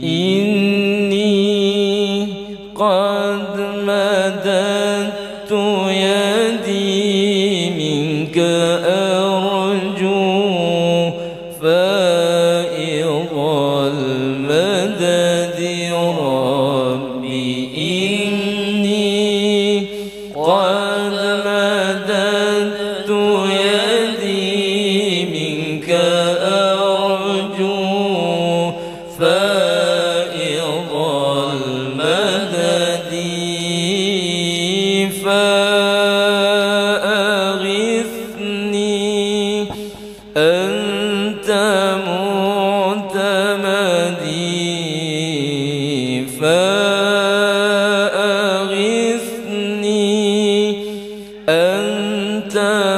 إني قد مددت يدي منك أرجو فائض المدد ربي إني قد مددت يدي منك أرجو فائض المدد فأغثني أنت معتمدي فأغثني أنت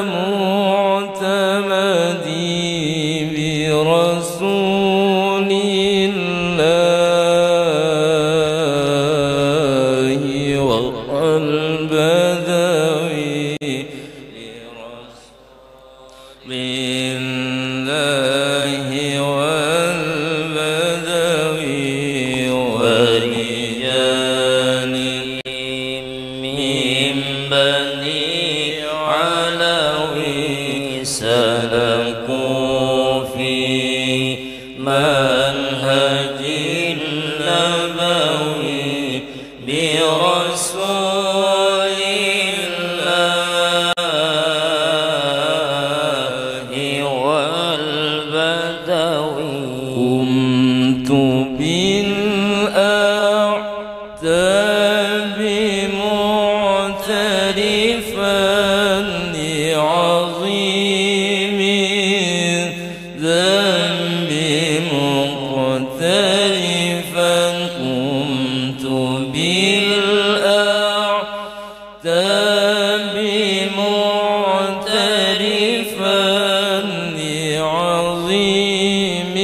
معتمدي برسول الله والبدوي بالله والبدوي ورجال من بني علوي سلكوا في منهج النبوي برسول الله والبدوي قمت بالأعتاب معترفا لعظيم ذنب مقترفا قمت بالأعتاب معترفا لعظيم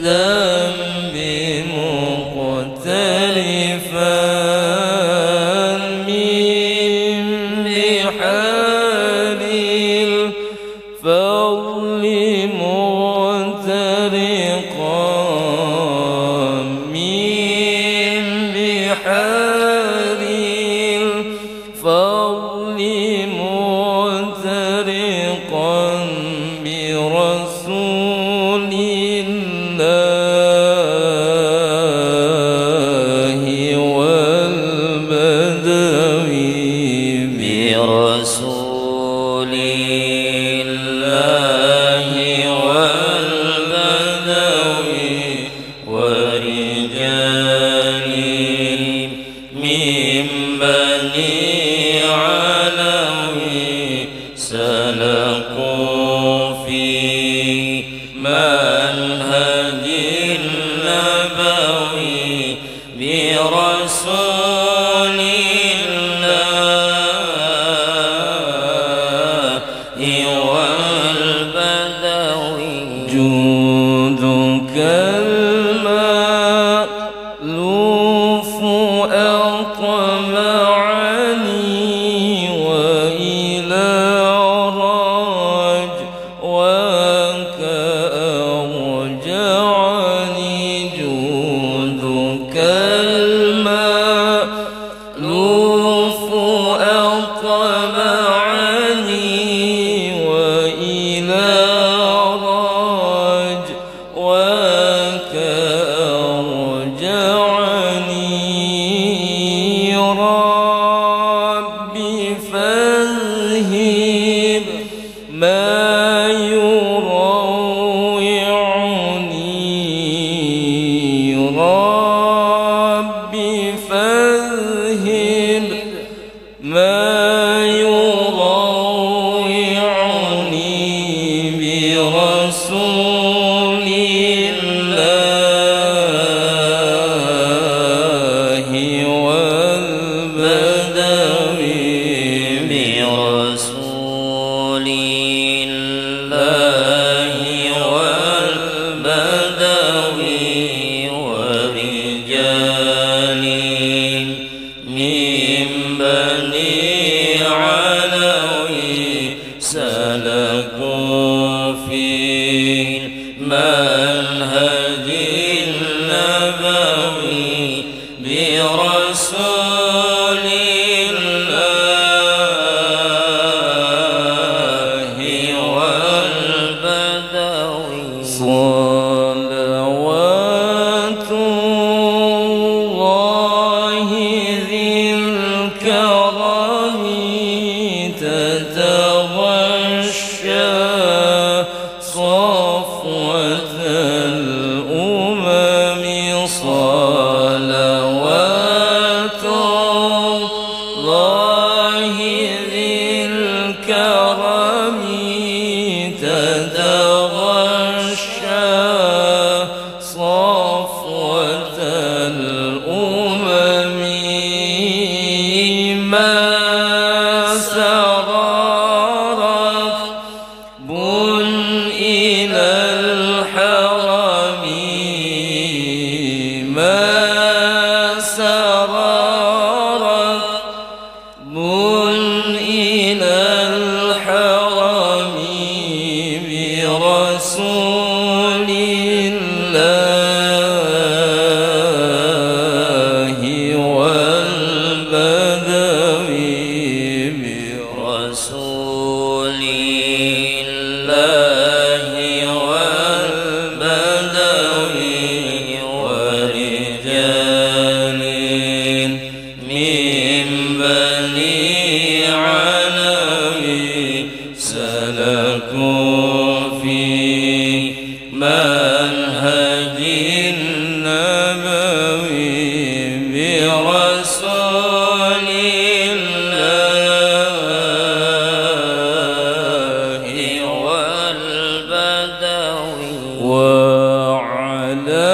ذنب مقترفا من بحار الفضل مغترقا من بحار الفضل مغترقا برسول الله والبدوي برسول الله والبدوي ورجال من بني علوي سلكوا في منهج النبوي برسول الله والبدوي جودك المألوف أطمعني وإلى رجوك أرجعني جودك المألوف أطمعني وإلى رجوك أرجعني ربي فاذهب ما يروعني ربي فاذهب ما يروعني برسول الله والبدوي برسول الله والبدوي ورجال من بني علوي سلكوا في منهج النبوي برسول الله والبدوي صلوات الله ذي الكرم تتغشى صفوة الأمم صلوات الله ذي الكرم تتغشى صفوة الأمم ما سرى ركب إلى الحرم ما سرى ركب إلى الحرم برسول الله والبدوي برسول الله والبدوي ورجال من بني علوي سلكوا في منهج النبوي برسول الله والبدوي وعلى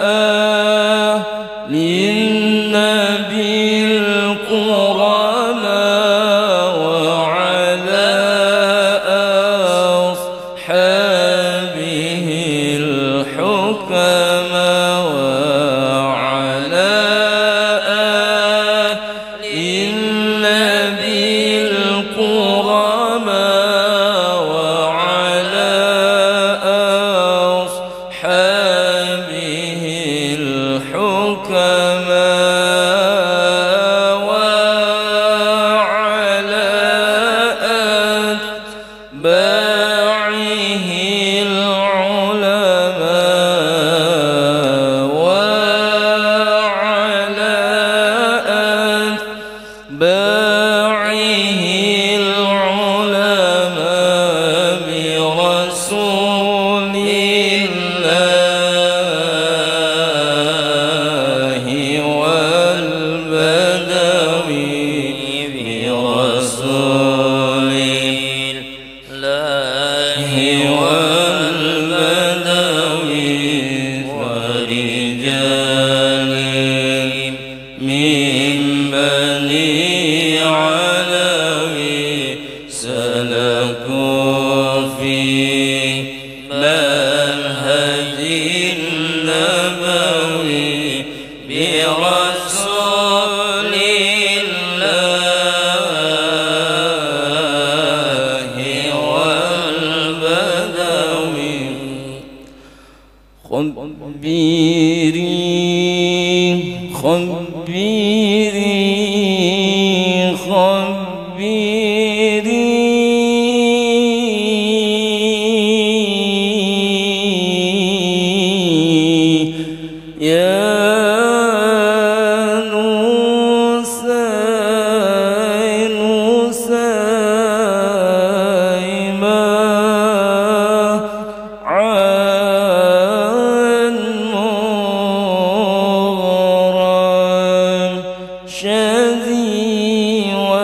آل النبي الكرماء وعلى أصحابه الحكماء وعلى آل النبي الكرماء وعلى أصحابه الحكماء وعلى أتباعه العلماء وعلى أتباعه العلماء برسول الله والبدوي برسول الله والبدوي ورجال من بني علوي سلكوا في منهج النبوي برسول الله والبدوي خبري يا نسيما عن مغرم شذي والهام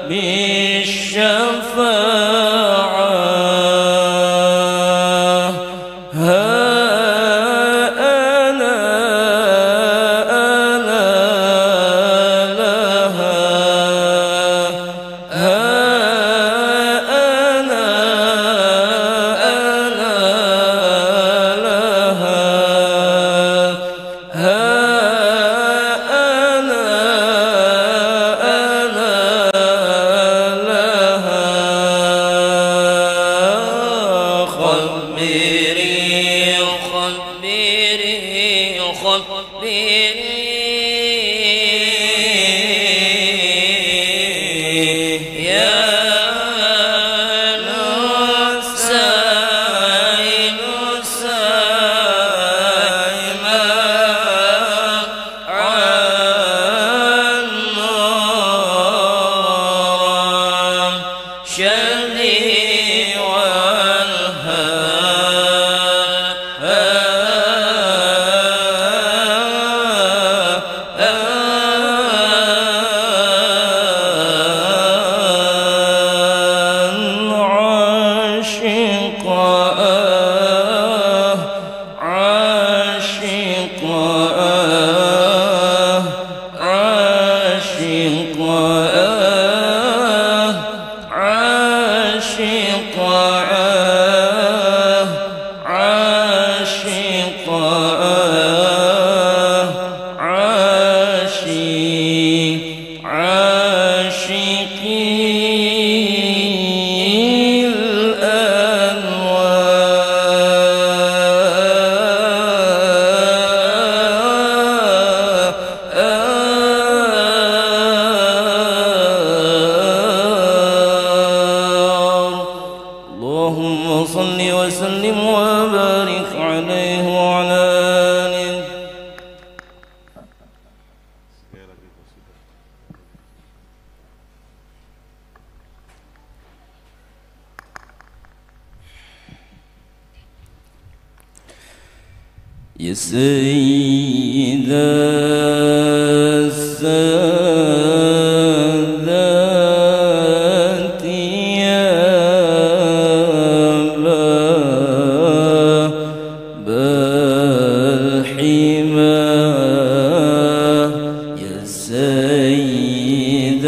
بالشفاعة يا سيد السادات يا باب الحمى يا سيد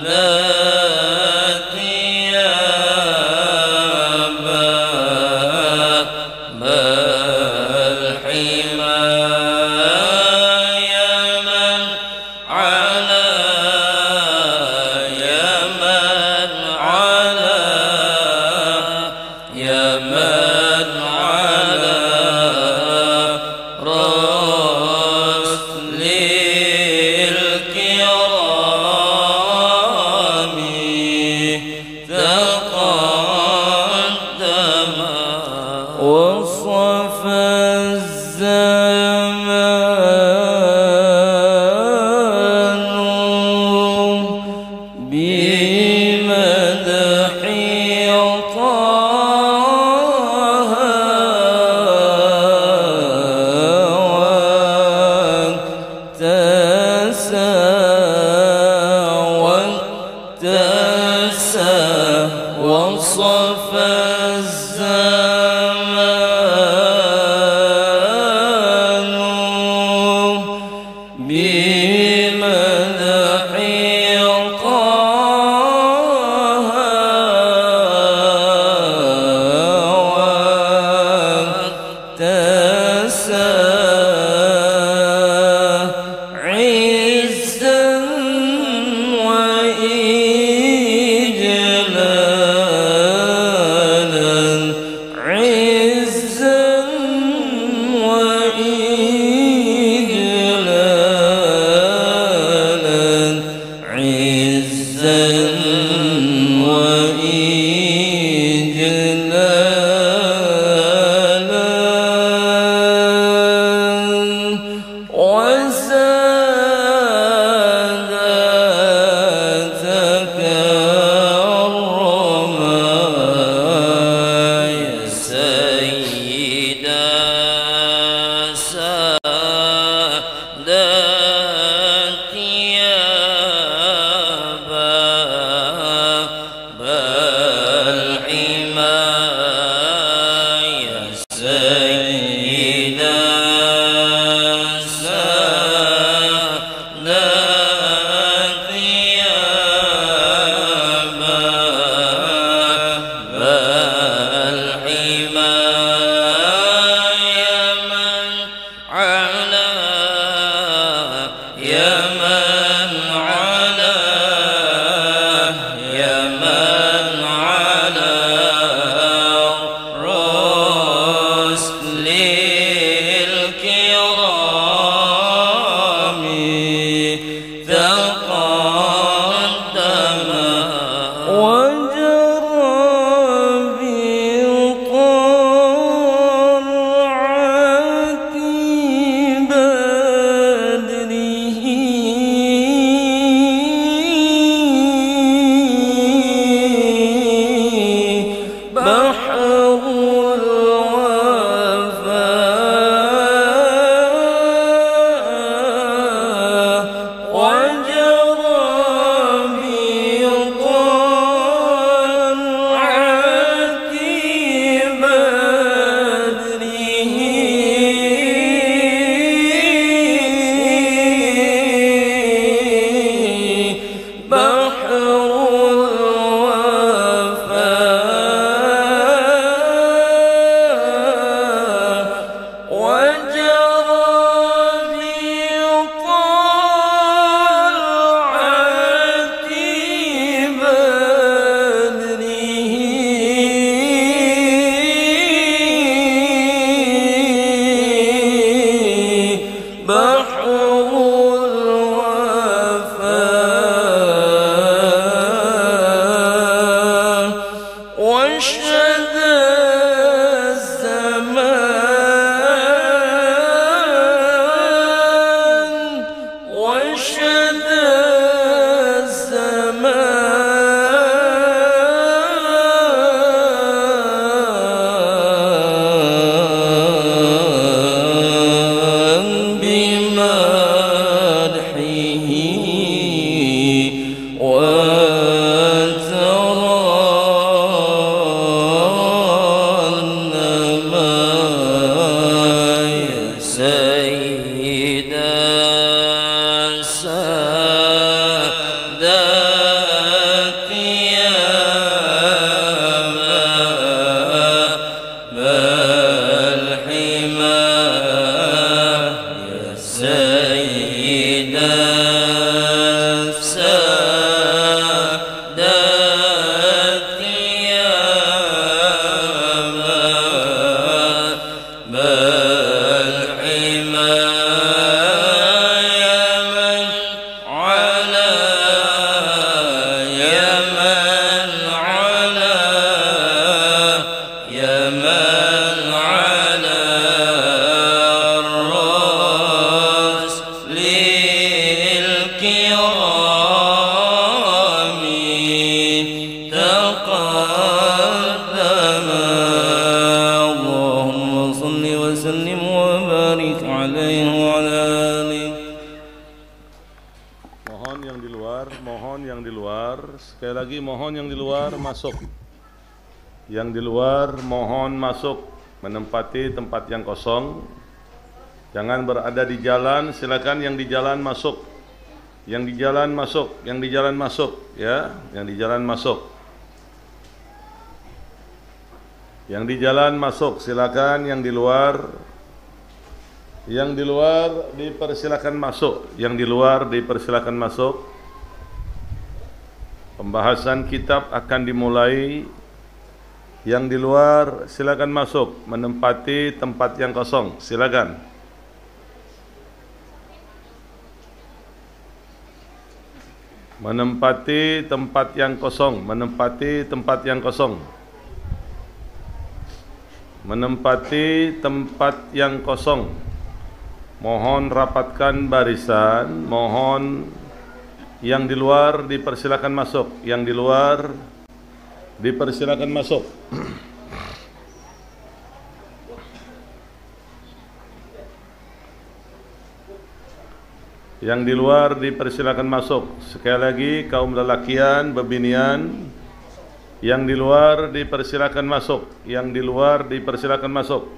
السادات يا وصف الزمان بمدح طه واكتسى وصف الزمان Sekali lagi mohon yang di luar masuk. Yang di luar mohon masuk menempati tempat yang kosong. Jangan berada di jalan, silakan yang di jalan masuk. Yang di jalan masuk, yang di jalan masuk, ya, yang di jalan masuk. Yang di jalan masuk, silakan. Yang di luar dipersilakan masuk. Yang di luar dipersilakan masuk. Pembahasan kitab akan dimulai. Yang di luar silakan masuk, menempati tempat yang kosong. Silakan. Menempati tempat yang kosong, menempati tempat yang kosong. Menempati tempat yang kosong. Mohon rapatkan barisan, mohon yang di luar dipersilakan masuk, yang di luar dipersilakan masuk. Yang di luar dipersilakan masuk. Sekali lagi, kaum lelakian, bebinian, yang di luar dipersilakan masuk. Yang di luar dipersilakan masuk.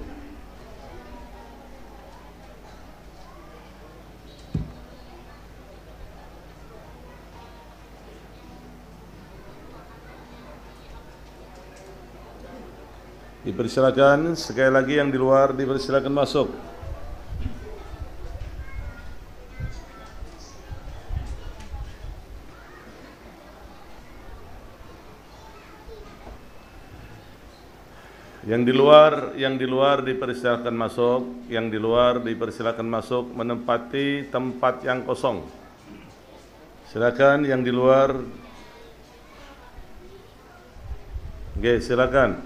Dipersilakan, sekali lagi yang di luar dipersilakan masuk. Yang di luar dipersilakan masuk, yang di luar dipersilakan masuk, menempati tempat yang kosong. Silakan yang di luar. Oke, silakan.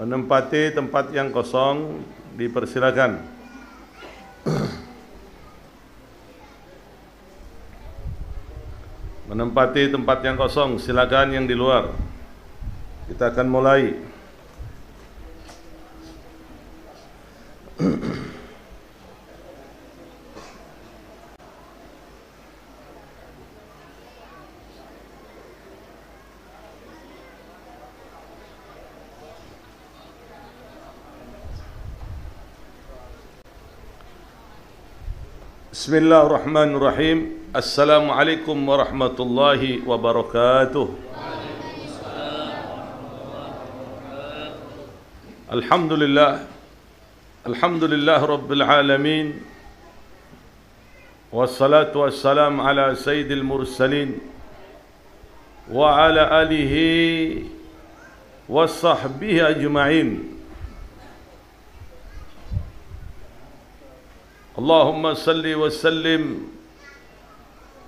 Menempati tempat yang kosong, dipersilakan. Menempati tempat yang kosong, silakan yang di luar. Kita akan mulai. Bismillahirrahmanirrahim. Assalamualaikum warahmatullahi wabarakatuh. Alhamdulillah. Alhamdulillah Rabbil Alamin. Wassalatu wassalam ala sayyidil mursalin wa ala alihi wa sahbihi ajma'in. Allahumma salli wa sallim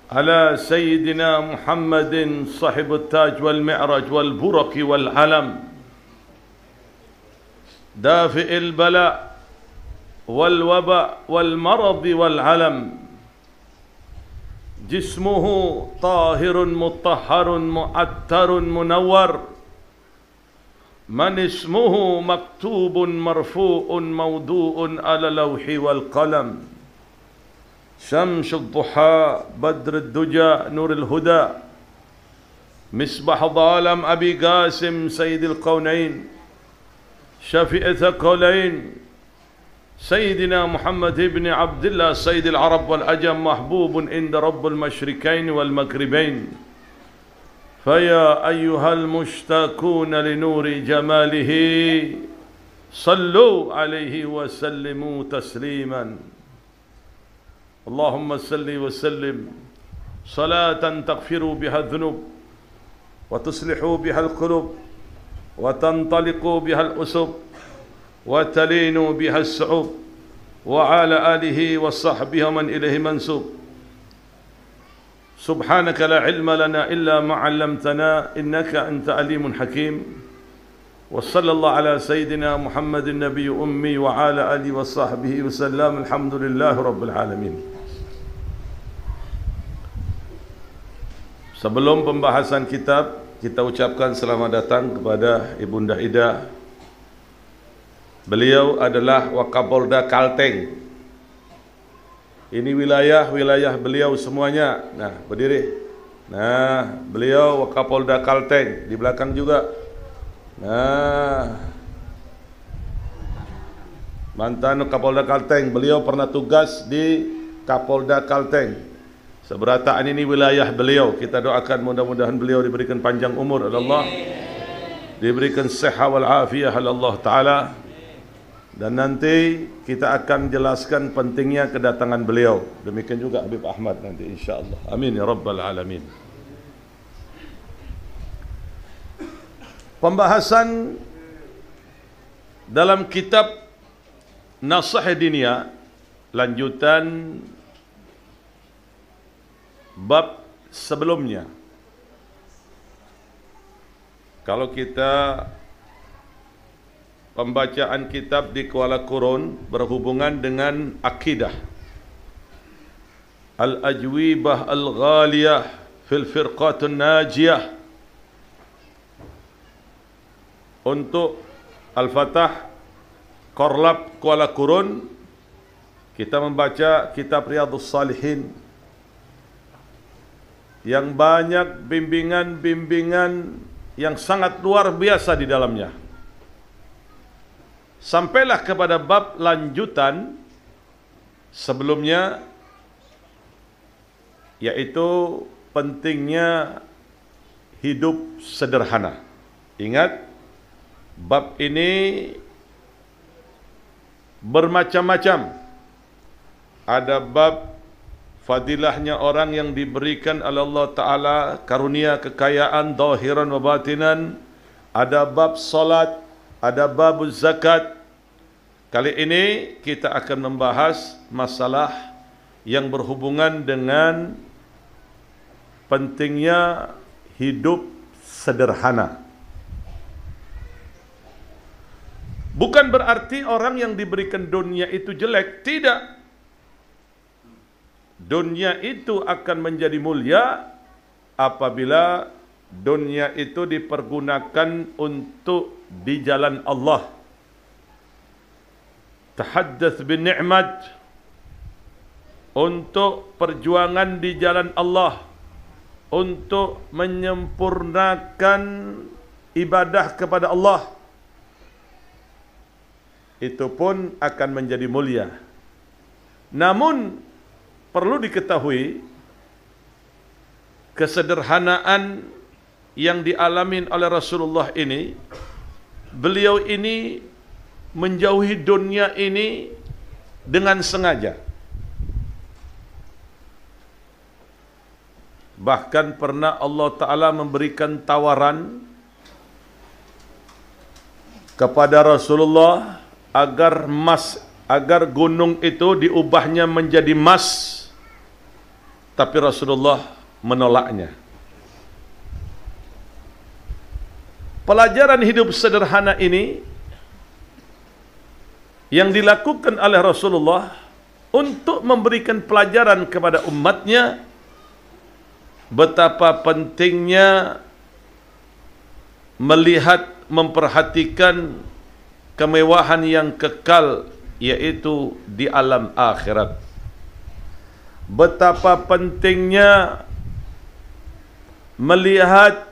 ala sayyidina Muhammadin sahibut taj wal mi'raj wal buraki wal alam dafi'il bala wal waba wal maradi wal alam jismuhu tahirun mutahharun mu'attarun munawwar man ismuhu maktubun marfu'un mawdu'un ala lawhi wal qalam syamsul duha badrud duja nurul huda misbah dhalam abi qasim sayyidil qawnain syafi'i thaqalain sayyidina Muhammad ibn Abdullah sayyidil arab wal ajam mahbubun inda rabbul masyriqain wal maghribain. فيا أيها المشتاقون لنور جماله صلوا عليه وسلموا تسليما. اللهم صل وسلم صلاة تغفر بها الذنوب وتصلح بها القلوب وتنطلق بها الأسب وتلين بها الصعوب وعلى آله وصحبه ومن إليه منسوب. سبحانك لا علم لنا إلا ما علمتنا إنك أنت عليم حكيم. وصلى الله على سيدنا محمد النبي أمي وعلى آله وصحبه وسلم. الحمد لله رب العالمين. Sebelum pembahasan kitab, kita ucapkan selamat datang kepada Ibunda Ida. Beliau adalah Wakapolda Kalteng Ini wilayah beliau semuanya. Nah, berdiri. Nah, beliau Kapolda Kalteng di belakang juga. Nah, mantan Kapolda Kalteng, beliau pernah tugas di Kapolda Kalteng. Seberataan ini wilayah beliau. Kita doakan mudah-mudahan beliau diberikan panjang umur oleh Allah, diberikan sehat wal afiyah oleh Allah Ta'ala. Dan nanti kita akan jelaskan pentingnya kedatangan beliau. Demikian juga Habib Ahmad nanti insyaAllah. Amin ya Rabbal Alamin. Pembahasan dalam kitab Nasihat Diniyah, lanjutan bab sebelumnya. Kalau kita pembacaan kitab di Kuala Qurun berhubungan dengan akidah, Al-Ajwibah Al-Ghaliyah fil Firqatun Najiyah, untuk Al-Fatah Korlap Kuala Qurun, kita membaca kitab Riyadhus Salihin yang banyak bimbingan-bimbingan yang sangat luar biasa di dalamnya. Sampailah kepada bab lanjutan sebelumnya, yaitu pentingnya hidup sederhana. Ingat, bab ini bermacam-macam. Ada bab fadilahnya orang yang diberikan oleh Allah Ta'ala karunia kekayaan zahiran wa batinan. Ada bab salat, ada bab zakat. Kali ini kita akan membahas masalah yang berhubungan dengan pentingnya hidup sederhana. Bukan berarti orang yang diberikan dunia itu jelek, tidak. Dunia itu akan menjadi mulia apabila dunia itu dipergunakan untuk di jalan Allah. Tahaddath bin ni'mat, untuk perjuangan di jalan Allah, untuk menyempurnakan ibadah kepada Allah, itu pun akan menjadi mulia. Namun perlu diketahui, kesederhanaan yang dialami oleh Rasulullah ini, beliau ini menjauhi dunia ini dengan sengaja. Bahkan pernah Allah Ta'ala memberikan tawaran kepada Rasulullah agar gunung itu diubahnya menjadi emas, tapi Rasulullah menolaknya. Pelajaran hidup sederhana ini yang dilakukan oleh Rasulullah untuk memberikan pelajaran kepada umatnya betapa pentingnya melihat, memperhatikan kemewahan yang kekal, yaitu di alam akhirat. Betapa pentingnya melihat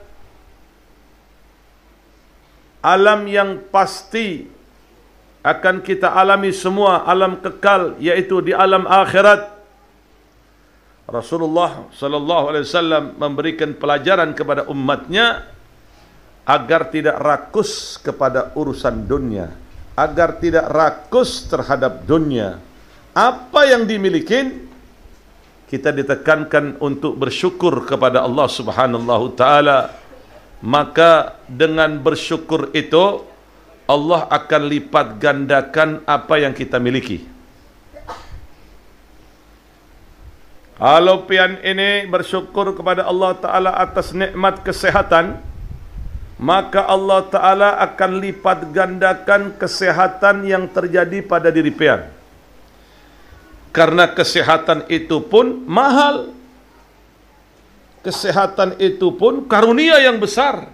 alam yang pasti akan kita alami semua, alam kekal, yaitu di alam akhirat. Rasulullah sallallahu alaihi wasallam memberikan pelajaran kepada umatnya agar tidak rakus kepada urusan dunia, agar tidak rakus terhadap dunia. Apa yang dimiliki, kita ditekankan untuk bersyukur kepada Allah Subhanahu Ta'ala. Maka dengan bersyukur itu, Allah akan lipat gandakan apa yang kita miliki. Kalau pian ini bersyukur kepada Allah Ta'ala atas nikmat kesehatan, maka Allah Ta'ala akan lipat gandakan kesehatan yang terjadi pada diri pian. Karena kesehatan itu pun mahal. Kesehatan itu pun karunia yang besar.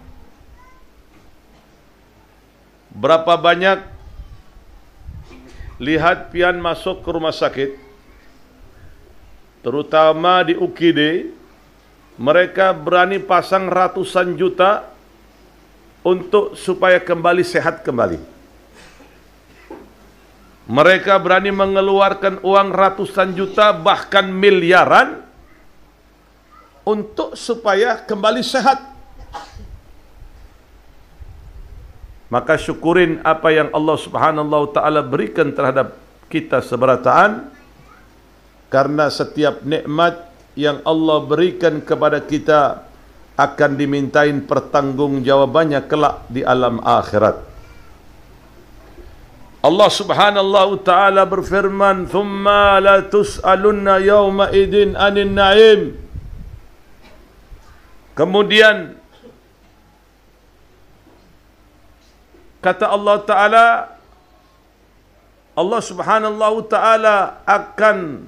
Berapa banyak lihat pian masuk ke rumah sakit, terutama di UKD, mereka berani pasang ratusan juta untuk supaya kembali sehat kembali. Mereka berani mengeluarkan uang ratusan juta bahkan miliaran untuk supaya kembali sehat. Maka syukurin apa yang Allah Subhanahu wa taala berikan terhadap kita seberataan, karena setiap nikmat yang Allah berikan kepada kita akan dimintain pertanggungjawabannya kelak di alam akhirat. Allah Subhanahu wa taala berfirman, "Tsumma la tus'alunna yawma idin 'anil na'im." Kemudian kata Allah Ta'ala, Allah Subhanahu wa taala akan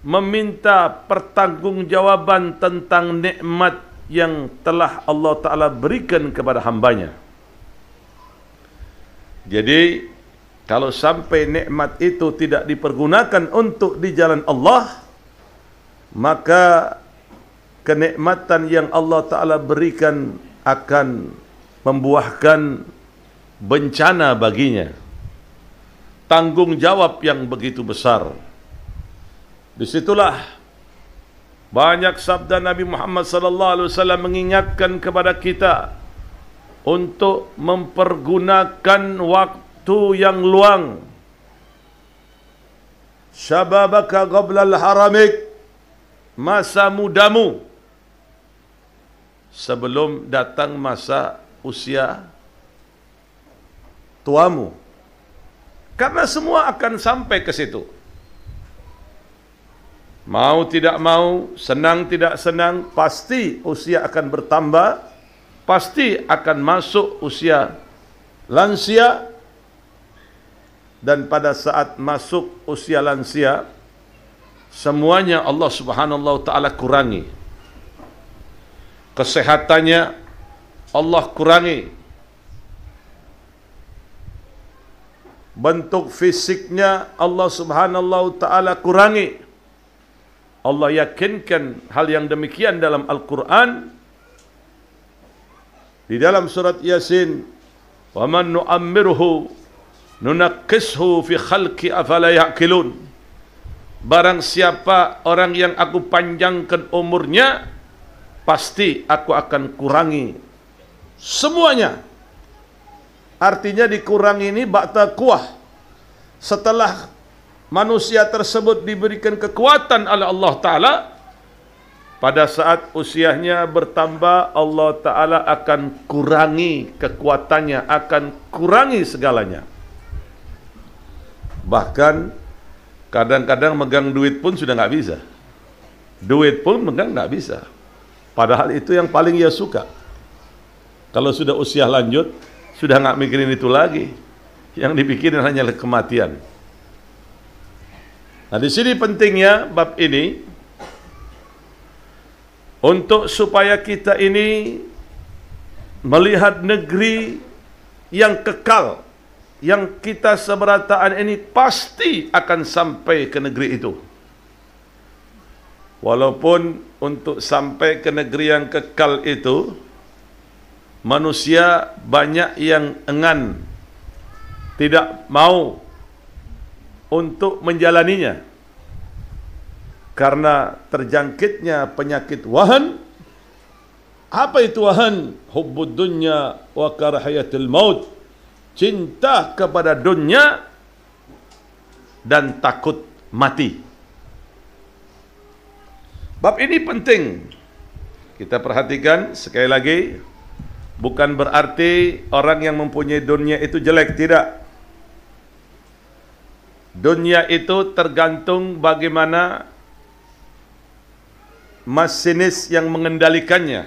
meminta pertanggungjawaban tentang nikmat yang telah Allah Ta'ala berikan kepada hambanya. Jadi, kalau sampai nikmat itu tidak dipergunakan untuk di jalan Allah, maka kenikmatan yang Allah Ta'ala berikan akan membuahkan bencana baginya. Tanggung jawab yang begitu besar. Disitulah banyak sabda Nabi Muhammad SAW mengingatkan kepada kita untuk mempergunakan waktu yang luang. Syababaka qablal haramik, masa mudamu sebelum datang masa usia tuamu. Karena semua akan sampai ke situ. Mau tidak mau, senang tidak senang, pasti usia akan bertambah, pasti akan masuk usia lansia, dan pada saat masuk usia lansia, semuanya Allah Subhanahu wa taala kurangi. Kesehatannya Allah kurangi. Bentuk fisiknya Allah Subhanahu wa taala kurangi. Allah yakinkan hal yang demikian dalam Al-Quran. Di dalam surat Yasin, "Wa man nu'ammirhu nunaqqishu fi khalqi afala ya'qilun." Barang siapa orang yang aku panjangkan umurnya, pasti aku akan kurangi semuanya. Artinya dikurangi ini ba'da quwwah. Setelah manusia tersebut diberikan kekuatan oleh Allah Ta'ala, pada saat usianya bertambah, Allah Ta'ala akan kurangi kekuatannya, akan kurangi segalanya. Bahkan kadang-kadang megang duit pun sudah nggak bisa. Duit pun megang nggak bisa. Padahal itu yang paling ia suka. Kalau sudah usia lanjut, sudah nggak mikirin itu lagi. Yang dipikirin hanyalah kematian. Nah, di sini pentingnya bab ini untuk supaya kita ini melihat negeri yang kekal, yang kita seberataan ini pasti akan sampai ke negeri itu. Walaupun untuk sampai ke negeri yang kekal itu, manusia banyak yang enggan, tidak mau untuk menjalaninya karena terjangkitnya penyakit wahan. Apa itu wahan? Hubbud dunya wa karahiyatul maut, cinta kepada dunia dan takut mati. Bab ini penting kita perhatikan. Sekali lagi, bukan berarti orang yang mempunyai dunia itu jelek, tidak. Dunia itu tergantung bagaimana masinis yang mengendalikannya.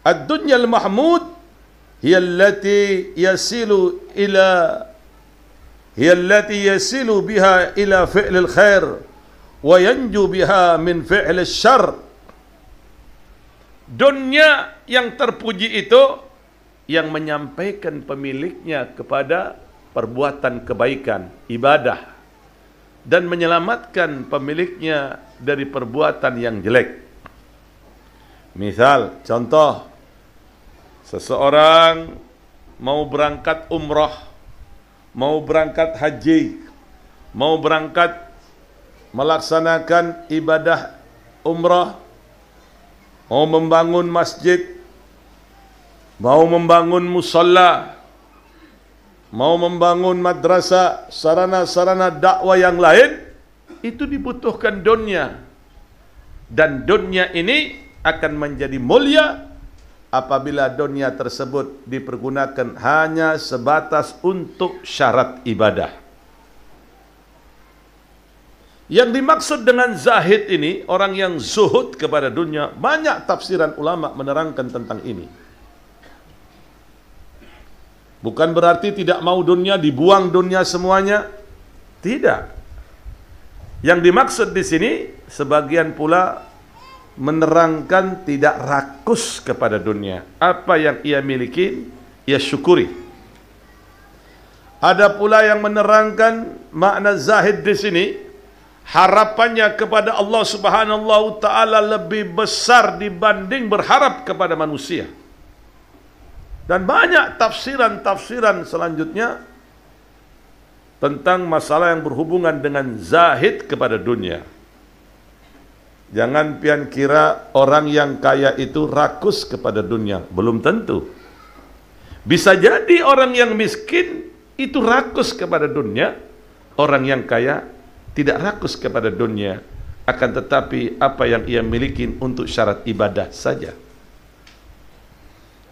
Ad-dunya al-mahmud hiya allati yasilu biha ila fi'l al-khair wa yanju biha min fi'l asy-syarr. Dunia yang terpuji itu yang menyampaikan pemiliknya kepada perbuatan kebaikan, ibadah, dan menyelamatkan pemiliknya dari perbuatan yang jelek. Misal, contoh, seseorang mau berangkat umrah, mau berangkat haji, mau berangkat melaksanakan ibadah umrah, mau membangun masjid, mau membangun musalla, mau membangun madrasah, sarana-sarana dakwah yang lain, itu dibutuhkan dunia. Dan dunia ini akan menjadi mulia apabila dunia tersebut dipergunakan hanya sebatas untuk syarat ibadah. Yang dimaksud dengan zahid ini, orang yang zuhud kepada dunia, banyak tafsiran ulama menerangkan tentang ini. Bukan berarti tidak mau dunia, dibuang dunia semuanya. Tidak. Yang dimaksud di sini, sebagian pula menerangkan tidak rakus kepada dunia. Apa yang ia miliki, ia syukuri. Ada pula yang menerangkan makna zahid di sini, harapannya kepada Allah Subhanahu wa taala lebih besar dibanding berharap kepada manusia. Dan banyak tafsiran-tafsiran selanjutnya tentang masalah yang berhubungan dengan zahid kepada dunia. Jangan pian kira orang yang kaya itu rakus kepada dunia. Belum tentu. Bisa jadi orang yang miskin itu rakus kepada dunia. Orang yang kaya tidak rakus kepada dunia. Akan tetapi apa yang ia miliki untuk syarat ibadah saja.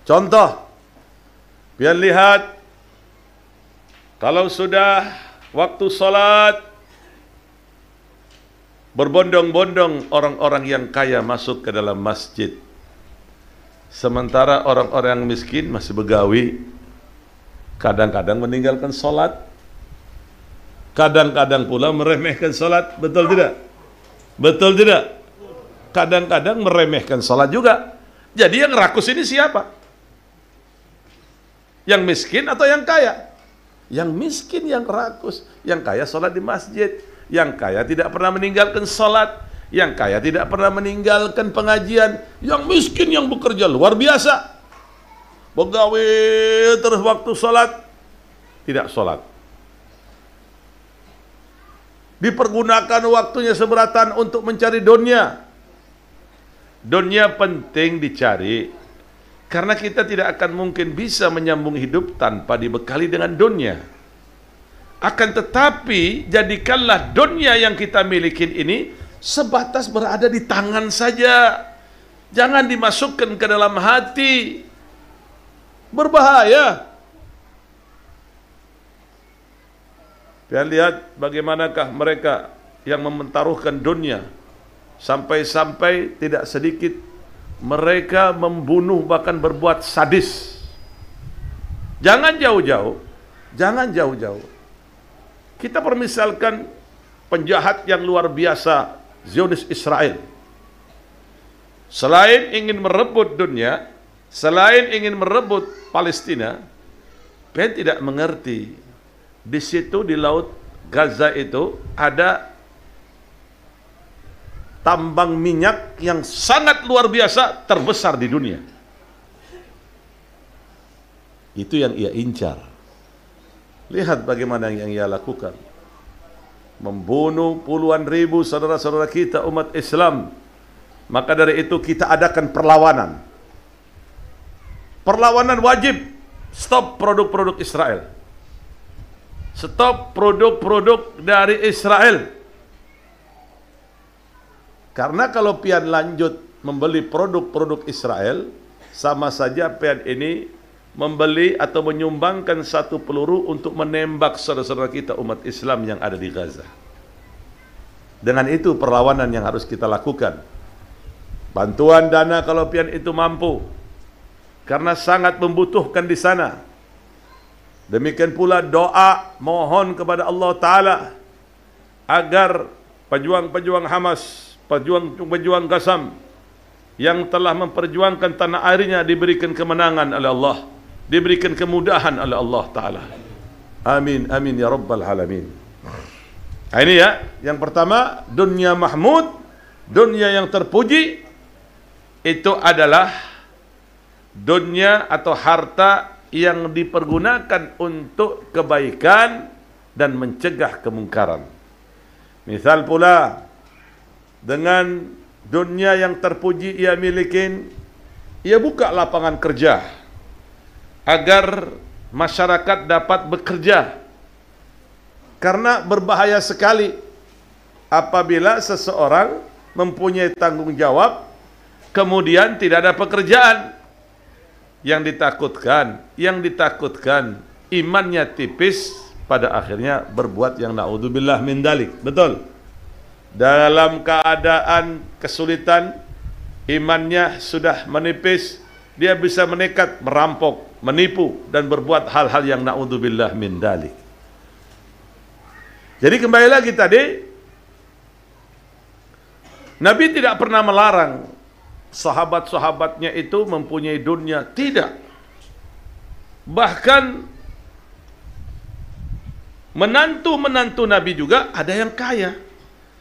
Contoh, biar lihat, kalau sudah waktu salat, berbondong-bondong orang-orang yang kaya masuk ke dalam masjid. Sementara orang-orang yang miskin masih begawi, kadang-kadang meninggalkan salat, kadang-kadang pula meremehkan salat. Betul tidak? Betul tidak? Kadang-kadang meremehkan salat juga. Jadi yang rakus ini siapa? Yang miskin atau yang kaya? Yang miskin yang rakus, yang kaya sholat di masjid, yang kaya tidak pernah meninggalkan sholat, yang kaya tidak pernah meninggalkan pengajian, yang miskin yang bekerja luar biasa, begawe terus waktu sholat, tidak sholat. Dipergunakan waktunya seberatan untuk mencari dunia. Dunia penting dicari, karena kita tidak akan mungkin bisa menyambung hidup tanpa dibekali dengan dunia. Akan tetapi, jadikanlah dunia yang kita miliki ini sebatas berada di tangan saja. Jangan dimasukkan ke dalam hati. Berbahaya. Kita lihat bagaimanakah mereka yang mementaruhkan dunia. Sampai-sampai tidak sedikit mereka membunuh, bahkan berbuat sadis. Jangan jauh-jauh. Jangan jauh-jauh. Kita permisalkan penjahat yang luar biasa, Zionis Israel. Selain ingin merebut dunia, selain ingin merebut Palestina, dia tidak mengerti. Di situ di laut Gaza itu ada tambang minyak yang sangat luar biasa, terbesar di dunia. Itu yang ia incar. Lihat bagaimana yang ia lakukan. Membunuh puluhan ribu saudara-saudara kita umat Islam. Maka dari itu kita adakan perlawanan. Perlawanan wajib. Stop produk-produk Israel. Stop produk-produk dari Israel. Karena kalau pian lanjut membeli produk-produk Israel, sama saja pian ini membeli atau menyumbangkan satu peluru untuk menembak saudara-saudara kita umat Islam yang ada di Gaza. Dengan itu perlawanan yang harus kita lakukan. Bantuan dana kalau pian itu mampu, karena sangat membutuhkan di sana. Demikian pula doa mohon kepada Allah Ta'ala agar pejuang-pejuang Hamas, pejuang-pejuang Qassam yang telah memperjuangkan tanah airnya diberikan kemenangan oleh Allah, diberikan kemudahan oleh Allah Ta'ala. Amin, amin ya rabbal alamin. Nah, ini ya, yang pertama dunia mahmud, dunia yang terpuji itu adalah dunia atau harta yang dipergunakan untuk kebaikan dan mencegah kemungkaran. Misal pula dengan dunia yang terpuji ia milikin, ia buka lapangan kerja agar masyarakat dapat bekerja. Karena berbahaya sekali apabila seseorang mempunyai tanggung jawab kemudian tidak ada pekerjaan. Yang ditakutkan imannya tipis, pada akhirnya berbuat yang naudzubillah min dalik. Betul? Dalam keadaan kesulitan, imannya sudah menipis, dia bisa menekat, merampok, menipu dan berbuat hal-hal yang naudzubillah min dalik. Jadi kembali lagi tadi, Nabi tidak pernah melarang sahabat-sahabatnya itu mempunyai dunia, tidak. Bahkan menantu-menantu Nabi juga ada yang kaya.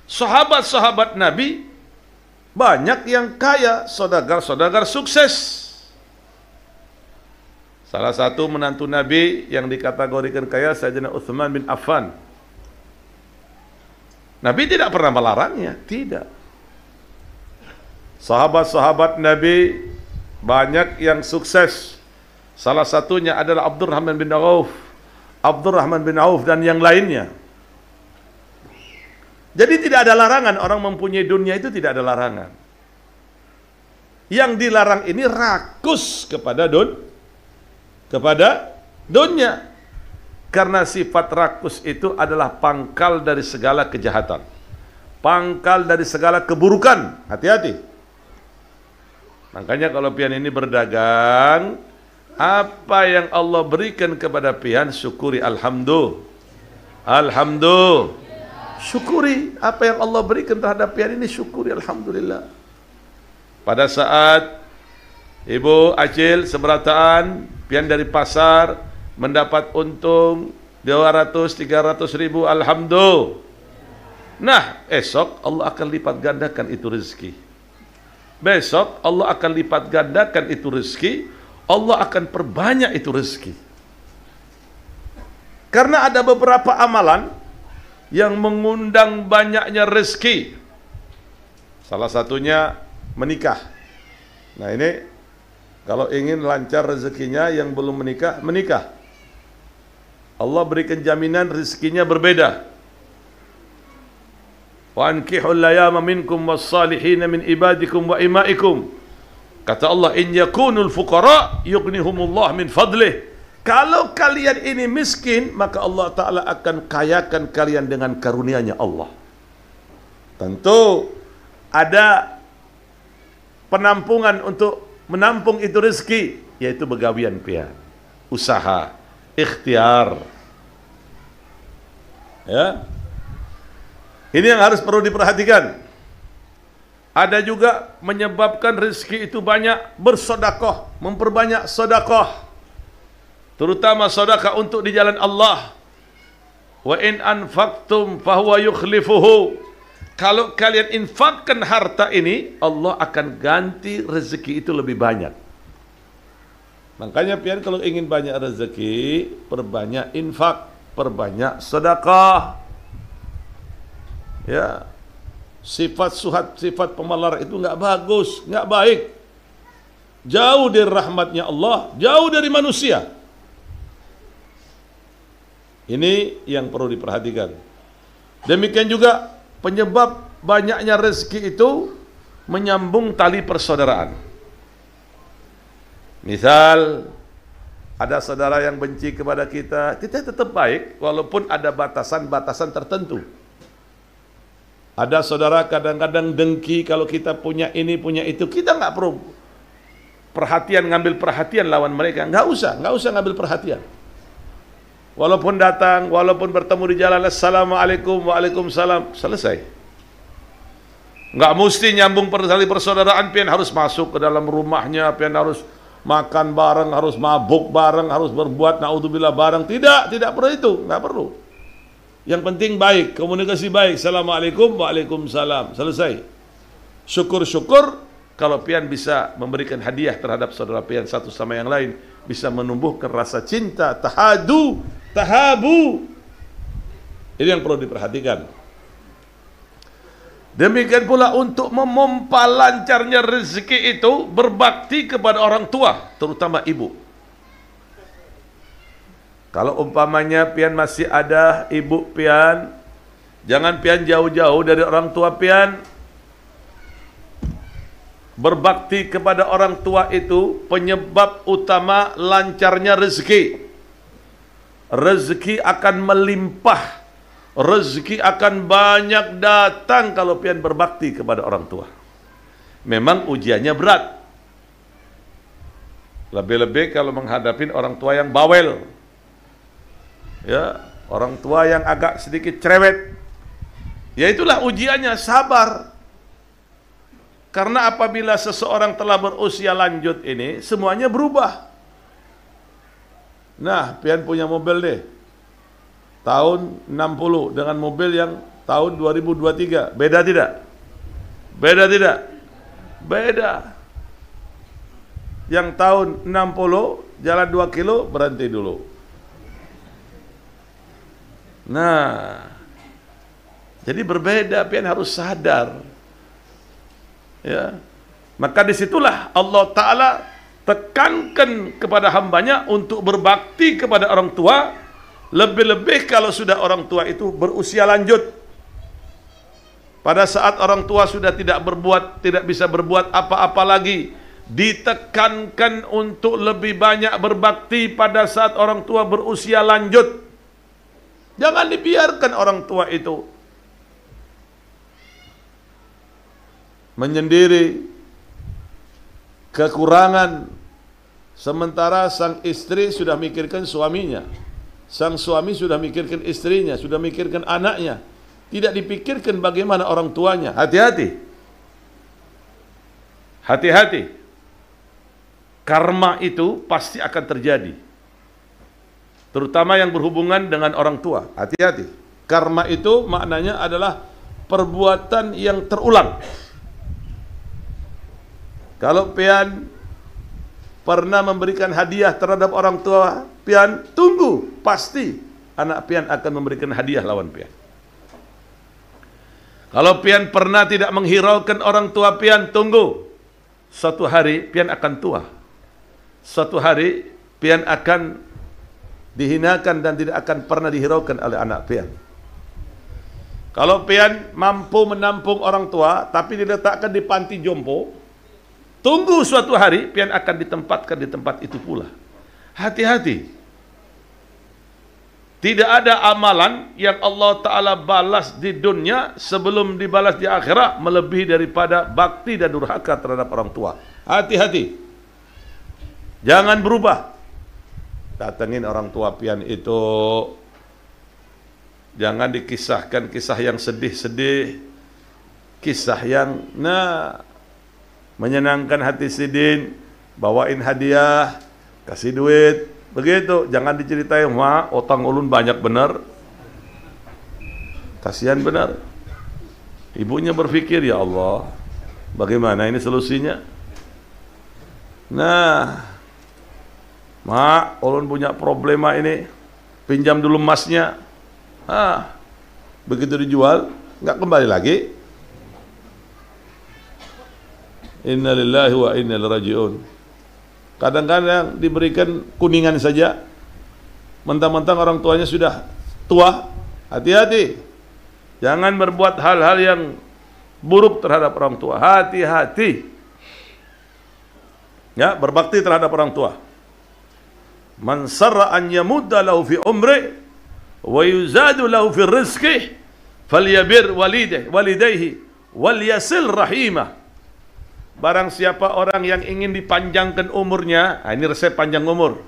Sahabat-sahabat Nabi banyak yang kaya, saudagar-saudagar sukses. Salah satu menantu Nabi yang dikategorikan kaya Sayyidina Utsman bin Affan. Nabi tidak pernah melarangnya, tidak. Sahabat-sahabat Nabi banyak yang sukses. Salah satunya adalah Abdurrahman bin Auf dan yang lainnya. Jadi tidak ada larangan orang mempunyai dunia, itu tidak ada larangan. Yang dilarang ini rakus kepada dunia. Karena sifat rakus itu adalah pangkal dari segala kejahatan, pangkal dari segala keburukan. Hati-hati. Makanya kalau pian ini berdagang, apa yang Allah berikan kepada pian, syukuri. Alhamdulillah. Syukuri apa yang Allah berikan terhadap pian ini, syukuri alhamdulillah. Pada saat Ibu Acil seberataan, pian dari pasar mendapat untung 200-300 ribu, alhamdulillah. Nah, esok Allah akan lipat gandakan itu rezeki. Besok Allah akan lipat gandakan itu rezeki. Allah akan perbanyak itu rezeki. Karena ada beberapa amalan yang mengundang banyaknya rezeki. Salah satunya menikah. Nah ini, kalau ingin lancar rezekinya yang belum menikah, menikah. Allah berikan jaminan rezekinya berbeda. Wa ankihul layama minkum was-salihin min ibadikum wa imaikum. Kata Allah, in yakunul fuqara yughnihumullah min fadlih. Kalau kalian ini miskin, maka Allah Ta'ala akan kayakan kalian dengan karunia-Nya Allah. Tentu ada penampungan untuk menampung itu rezeki, yaitu begawian pian, usaha, ikhtiar. Ya. Ini yang harus perlu diperhatikan. Ada juga menyebabkan rezeki itu banyak, bersedekah, memperbanyak sedekah. Terutama sedekah untuk di jalan Allah. Wa in anfaqtum fahuwa yukhlifuhu. Kalau kalian infakkan harta ini, Allah akan ganti rezeki itu lebih banyak. Makanya pian kalau ingin banyak rezeki, perbanyak infak, perbanyak sedekah. Ya, sifat pemalar itu enggak bagus, enggak baik. Jauh dari rahmatnya Allah, jauh dari manusia. Ini yang perlu diperhatikan. Demikian juga penyebab banyaknya rezeki itu menyambung tali persaudaraan. Misal ada saudara yang benci kepada kita, kita tetap baik walaupun ada batasan-batasan tertentu. Ada saudara kadang-kadang dengki kalau kita punya ini, punya itu. Kita nggak perlu ngambil perhatian lawan mereka. Nggak usah ngambil perhatian. Walaupun datang, walaupun bertemu di jalan, assalamualaikum, waalaikumsalam, selesai. Nggak mesti nyambung tali persaudaraan, pian harus masuk ke dalam rumahnya, pian harus makan bareng, harus mabuk bareng, harus berbuat naudzubillah bareng. Tidak perlu itu, nggak perlu. Yang penting baik, komunikasi baik. Assalamualaikum, waalaikumsalam. Selesai. Syukur-syukur kalau pian bisa memberikan hadiah terhadap saudara pian satu sama yang lain, bisa menumbuhkan rasa cinta, tahadu, tahabu. Ini yang perlu diperhatikan. Demikian pula untuk memompa lancarnya rezeki itu, berbakti kepada orang tua, terutama ibu. Kalau umpamanya pian masih ada ibu pian, jangan pian jauh-jauh dari orang tua pian. Berbakti kepada orang tua itu penyebab utama lancarnya rezeki. Rezeki akan melimpah, rezeki akan banyak datang kalau pian berbakti kepada orang tua. Memang ujiannya berat. Lebih-lebih kalau menghadapi orang tua yang bawel. Ya, orang tua yang agak sedikit cerewet. Ya itulah ujiannya, sabar. Karena apabila seseorang telah berusia lanjut ini, semuanya berubah. Nah, pian punya mobil deh. Tahun 60 dengan mobil yang tahun 2023. Beda tidak? Beda tidak? Beda. Yang tahun 60, jalan 2 kilo, berhenti dulu. Nah, jadi berbeda, pian harus sadar. Ya, maka disitulah Allah Ta'ala tekankan kepada hambanya untuk berbakti kepada orang tua, lebih-lebih kalau sudah orang tua itu berusia lanjut. Pada saat orang tua sudah tidak bisa berbuat apa-apa lagi, ditekankan untuk lebih banyak berbakti pada saat orang tua berusia lanjut. Jangan dibiarkan orang tua itu menyendiri, kekurangan, sementara sang istri sudah mikirkan suaminya, sang suami sudah mikirkan istrinya, sudah mikirkan anaknya, tidak dipikirkan bagaimana orang tuanya. Hati-hati, hati-hati, karma itu pasti akan terjadi, terutama yang berhubungan dengan orang tua. Hati-hati, karma itu maknanya adalah perbuatan yang terulang. Kalau pian pernah memberikan hadiah terhadap orang tua pian, tunggu, pasti anak pian akan memberikan hadiah lawan pian. Kalau pian pernah tidak menghiraukan orang tua pian, tunggu, suatu hari pian akan tua. Suatu hari pian akan dihinakan dan tidak akan pernah dihiraukan oleh anak pian. Kalau pian mampu menampung orang tua tapi diletakkan di panti jompo, tunggu suatu hari pian akan ditempatkan di tempat itu pula. Hati-hati. Tidak ada amalan yang Allah Ta'ala balas di dunia sebelum dibalas di akhirat melebihi daripada bakti dan durhaka terhadap orang tua. Hati-hati. Jangan berubah. Datengin orang tua pian itu. Jangan dikisahkan kisah yang sedih-sedih. Kisah yang menyenangkan hati sidin, bawain hadiah, kasih duit, begitu. Jangan diceritain, "Mak, otang ulun banyak benar." Kasihan benar. Ibunya berpikir, "Ya Allah, bagaimana ini solusinya?" Nah, "Mak, ulun punya problema ini, pinjam dulu emasnya." Begitu dijual, nggak kembali lagi. Inna lillahi wa inna ilaihi raji'un. Kadang-kadang diberikan kuningan saja, mentang-mentang orang tuanya sudah tua. Hati-hati, jangan berbuat hal-hal yang buruk terhadap orang tua. Hati-hati. Ya, berbakti terhadap orang tua. Man sarra an yamudda lahu fi umri wa yuzadu lahu fi rizqi falyabir walidayhi wal yasil rahimah. Barang siapa orang yang ingin dipanjangkan umurnya, ini resep panjang umur,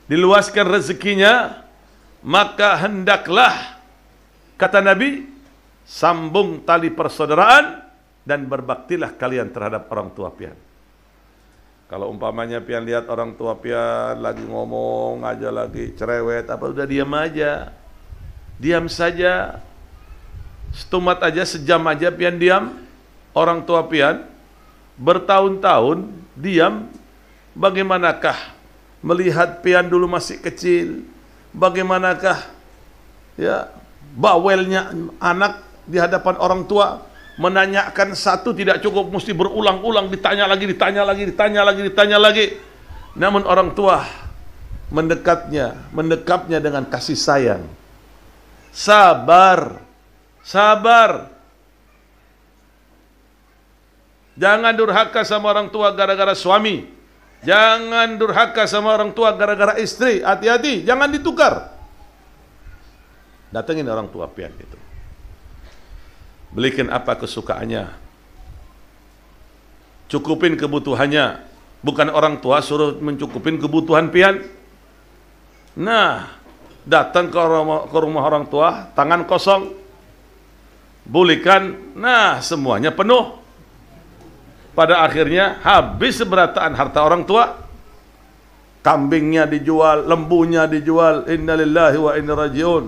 diluaskan rezekinya, maka hendaklah, kata Nabi, sambung tali persaudaraan dan berbaktilah kalian terhadap orang tua pian. Kalau umpamanya pian lihat orang tua pian lagi ngomong aja, lagi cerewet, apa udah diam aja. diam saja, setumat aja, sejam aja pian diam, orang tua pian bertahun-tahun diam. Bagaimanakah melihat pian dulu masih kecil, bagaimanakah ya bawelnya anak di hadapan orang tua, menanyakan satu tidak cukup, mesti berulang-ulang, ditanya lagi. Namun orang tua mendekapnya dengan kasih sayang. Sabar. Jangan durhaka sama orang tua gara-gara suami. Jangan durhaka sama orang tua gara-gara istri. Hati-hati, jangan ditukar. Datengin orang tua pian itu. Belikan apa kesukaannya. Cukupin kebutuhannya. Bukan orang tua suruh mencukupin kebutuhan pian. Nah, datang ke rumah orang tua, tangan kosong. Bulikan, nah semuanya penuh. Pada akhirnya habis seberataan harta orang tua. Kambingnya dijual, lembunya dijual. Innalillahi wa inna rajiun.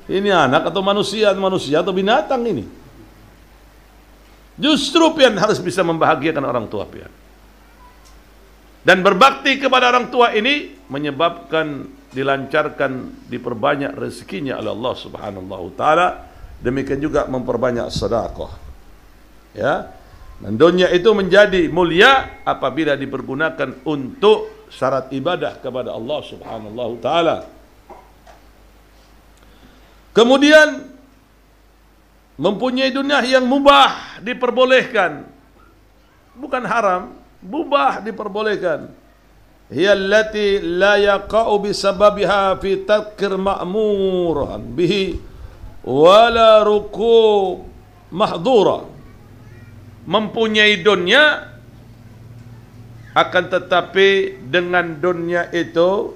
Ini anak atau manusia atau binatang ini? Justru pian harus bisa membahagiakan orang tua pian. Dan berbakti kepada orang tua ini menyebabkan dilancarkan, diperbanyak rezekinya oleh Allah Subhanahu wa taala. Demikian juga memperbanyak sedekah. Ya. Dan dunia itu menjadi mulia apabila dipergunakan untuk syarat ibadah kepada Allah Subhanahu wa taala. Kemudian mempunyai dunia yang mubah diperbolehkan. Bukan haram, mubah diperbolehkan. Hiya allati la yaqa'u bisababiha fi tadhkir ma'muran bihi wala ruku mahdura. Mempunyai dunia akan tetapi dengan dunia itu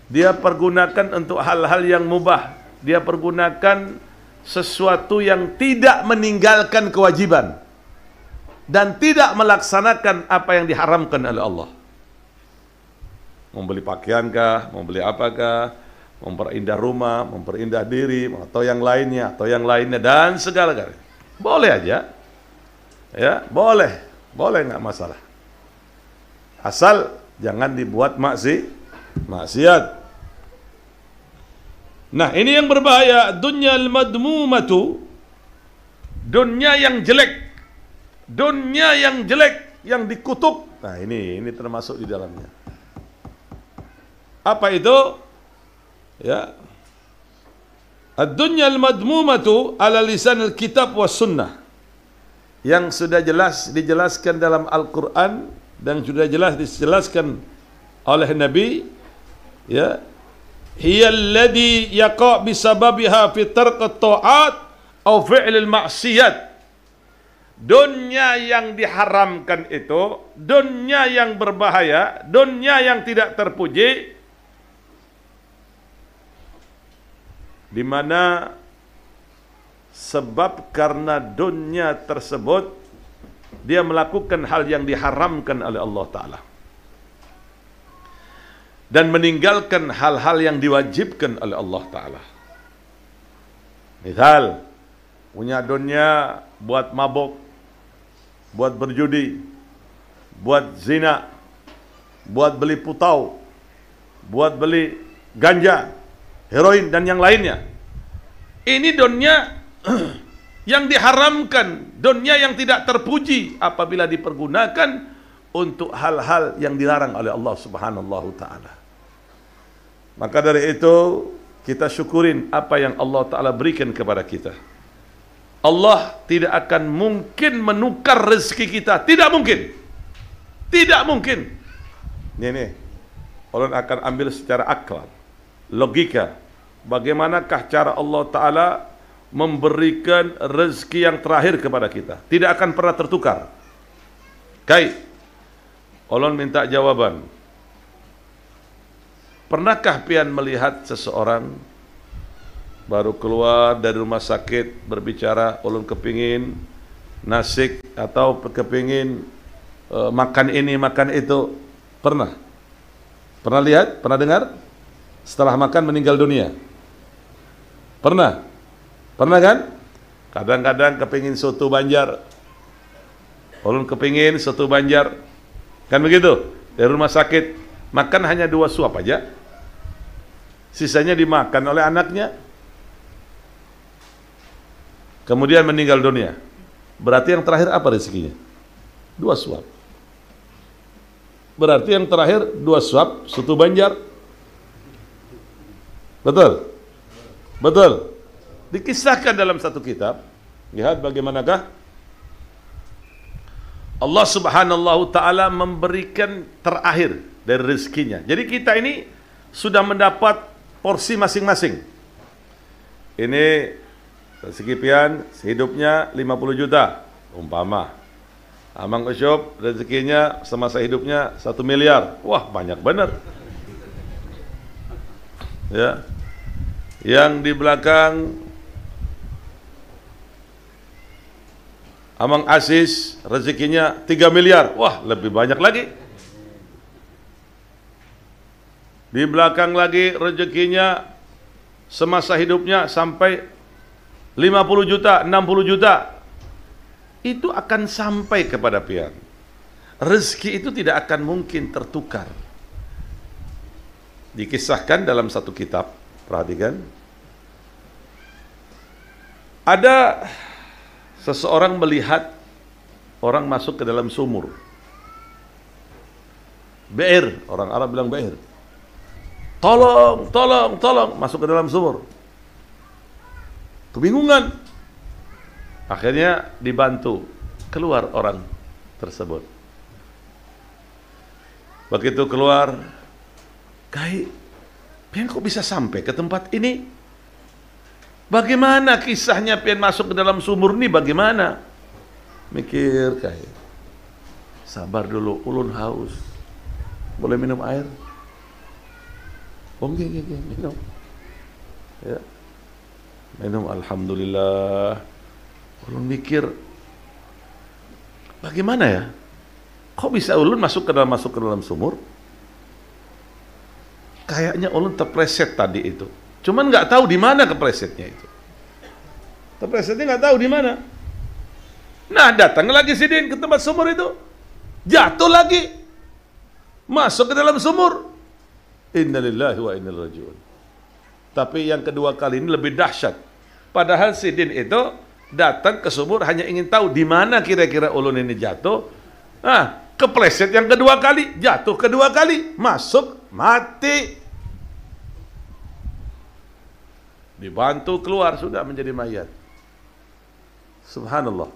dia pergunakan untuk hal-hal yang mubah. Dia pergunakan sesuatu yang tidak meninggalkan kewajiban dan tidak melaksanakan apa yang diharamkan oleh Allah. Membeli pakaian kah, membeli apakah, memperindah rumah, memperindah diri, atau yang lainnya, dan segala-galanya. Boleh aja, ya, boleh nggak masalah. Asal jangan dibuat maksiat. Nah, ini yang berbahaya, dunyal madmumatu, dunia yang jelek, yang dikutuk. Nah, ini termasuk di dalamnya. Apa itu? Ya. Ad-dunyal madmumatu ala lisan al-kitab was sunnah. Yang sudah jelas dijelaskan dalam Al-Qur'an dan sudah jelas dijelaskan oleh Nabi, ya. Hiya alladhi yaqa' bisababiha fi tarqat ta'at au fi'lil maksiyat. Dunia yang diharamkan itu, dunia yang berbahaya, dunia yang tidak terpuji, di mana sebab karena dunia tersebut dia melakukan hal yang diharamkan oleh Allah Ta'ala dan meninggalkan hal-hal yang diwajibkan oleh Allah Ta'ala. Misal, punya dunia buat mabuk, buat berjudi, buat zina, buat beli putau, buat beli ganja, heroin, dan yang lainnya. Ini dunia yang diharamkan, dunia yang tidak terpuji apabila dipergunakan untuk hal-hal yang dilarang oleh Allah Subhanahu wa taala. Maka dari itu kita syukurin apa yang Allah Ta'ala berikan kepada kita. Allah tidak akan mungkin menukar rezeki kita. Tidak mungkin. Ini Allah akan ambil secara akal, logika. Bagaimanakah cara Allah Ta'ala memberikan rezeki yang terakhir kepada kita? Tidak akan pernah tertukar. Allah minta jawaban. Pernahkah pian melihat seseorang baru keluar dari rumah sakit berbicara, ulun kepingin nasik atau kepingin makan ini, makan itu? Pernah lihat? Pernah dengar? Setelah makan meninggal dunia. Pernah? Pernah kan? Kadang-kadang kepingin soto Banjar. Ulun kepingin soto Banjar. Kan begitu? Dari rumah sakit, makan hanya 2 suap aja. Sisanya dimakan oleh anaknya. Kemudian meninggal dunia. Berarti yang terakhir apa rezekinya? 2 suap. Berarti yang terakhir 2 suap soto Banjar. Betul? Betul. Dikisahkan dalam satu kitab. Lihat bagaimanakah Allah Subhanahu Ta'ala memberikan terakhir dari rezekinya. Jadi kita ini sudah mendapat porsi masing-masing. Ini rezeki pian hidupnya 50 juta umpama. Amang Usyop rezekinya semasa hidupnya 1 miliar. Wah, banyak benar. Ya. Yang di belakang Amang Asis rezekinya 3 miliar. Wah, lebih banyak lagi. Di belakang lagi rezekinya semasa hidupnya sampai 50 juta, 60 juta. Itu akan sampai kepada pian. Rezeki itu tidak akan mungkin tertukar. Dikisahkan dalam satu kitab, perhatikan. Ada seseorang melihat orang masuk ke dalam sumur. Bair, orang Arab bilang bair. Tolong, tolong, tolong, masuk ke dalam sumur. Kebingungan. Akhirnya dibantu, keluar orang tersebut. Begitu keluar, Kai, pian kok bisa sampai ke tempat ini? Bagaimana kisahnya pian masuk ke dalam sumur ini? Bagaimana? Mikir, Kai. Sabar dulu, ulun haus. Boleh minum air? Oh, minum. Ya. Minum, alhamdulillah. Ulun mikir, bagaimana ya? Kok bisa ulun masuk ke dalam sumur? Kayaknya ulun terpleset tadi itu. Cuman nggak tahu di mana keplesetnya itu. Terplesetnya nggak tahu di mana. Nah, datang lagi sidin ke tempat sumur itu, jatuh lagi, masuk ke dalam sumur. Innalillahi wa inna ilaihi raji'un. Tapi yang kedua kali ini lebih dahsyat. Padahal sidin itu datang ke sumur hanya ingin tahu di mana kira-kira ulun ini jatuh. Nah, kepleset yang kedua kali, jatuh kedua kali, masuk, mati. Dibantu keluar, sudah menjadi mayat. Subhanallah.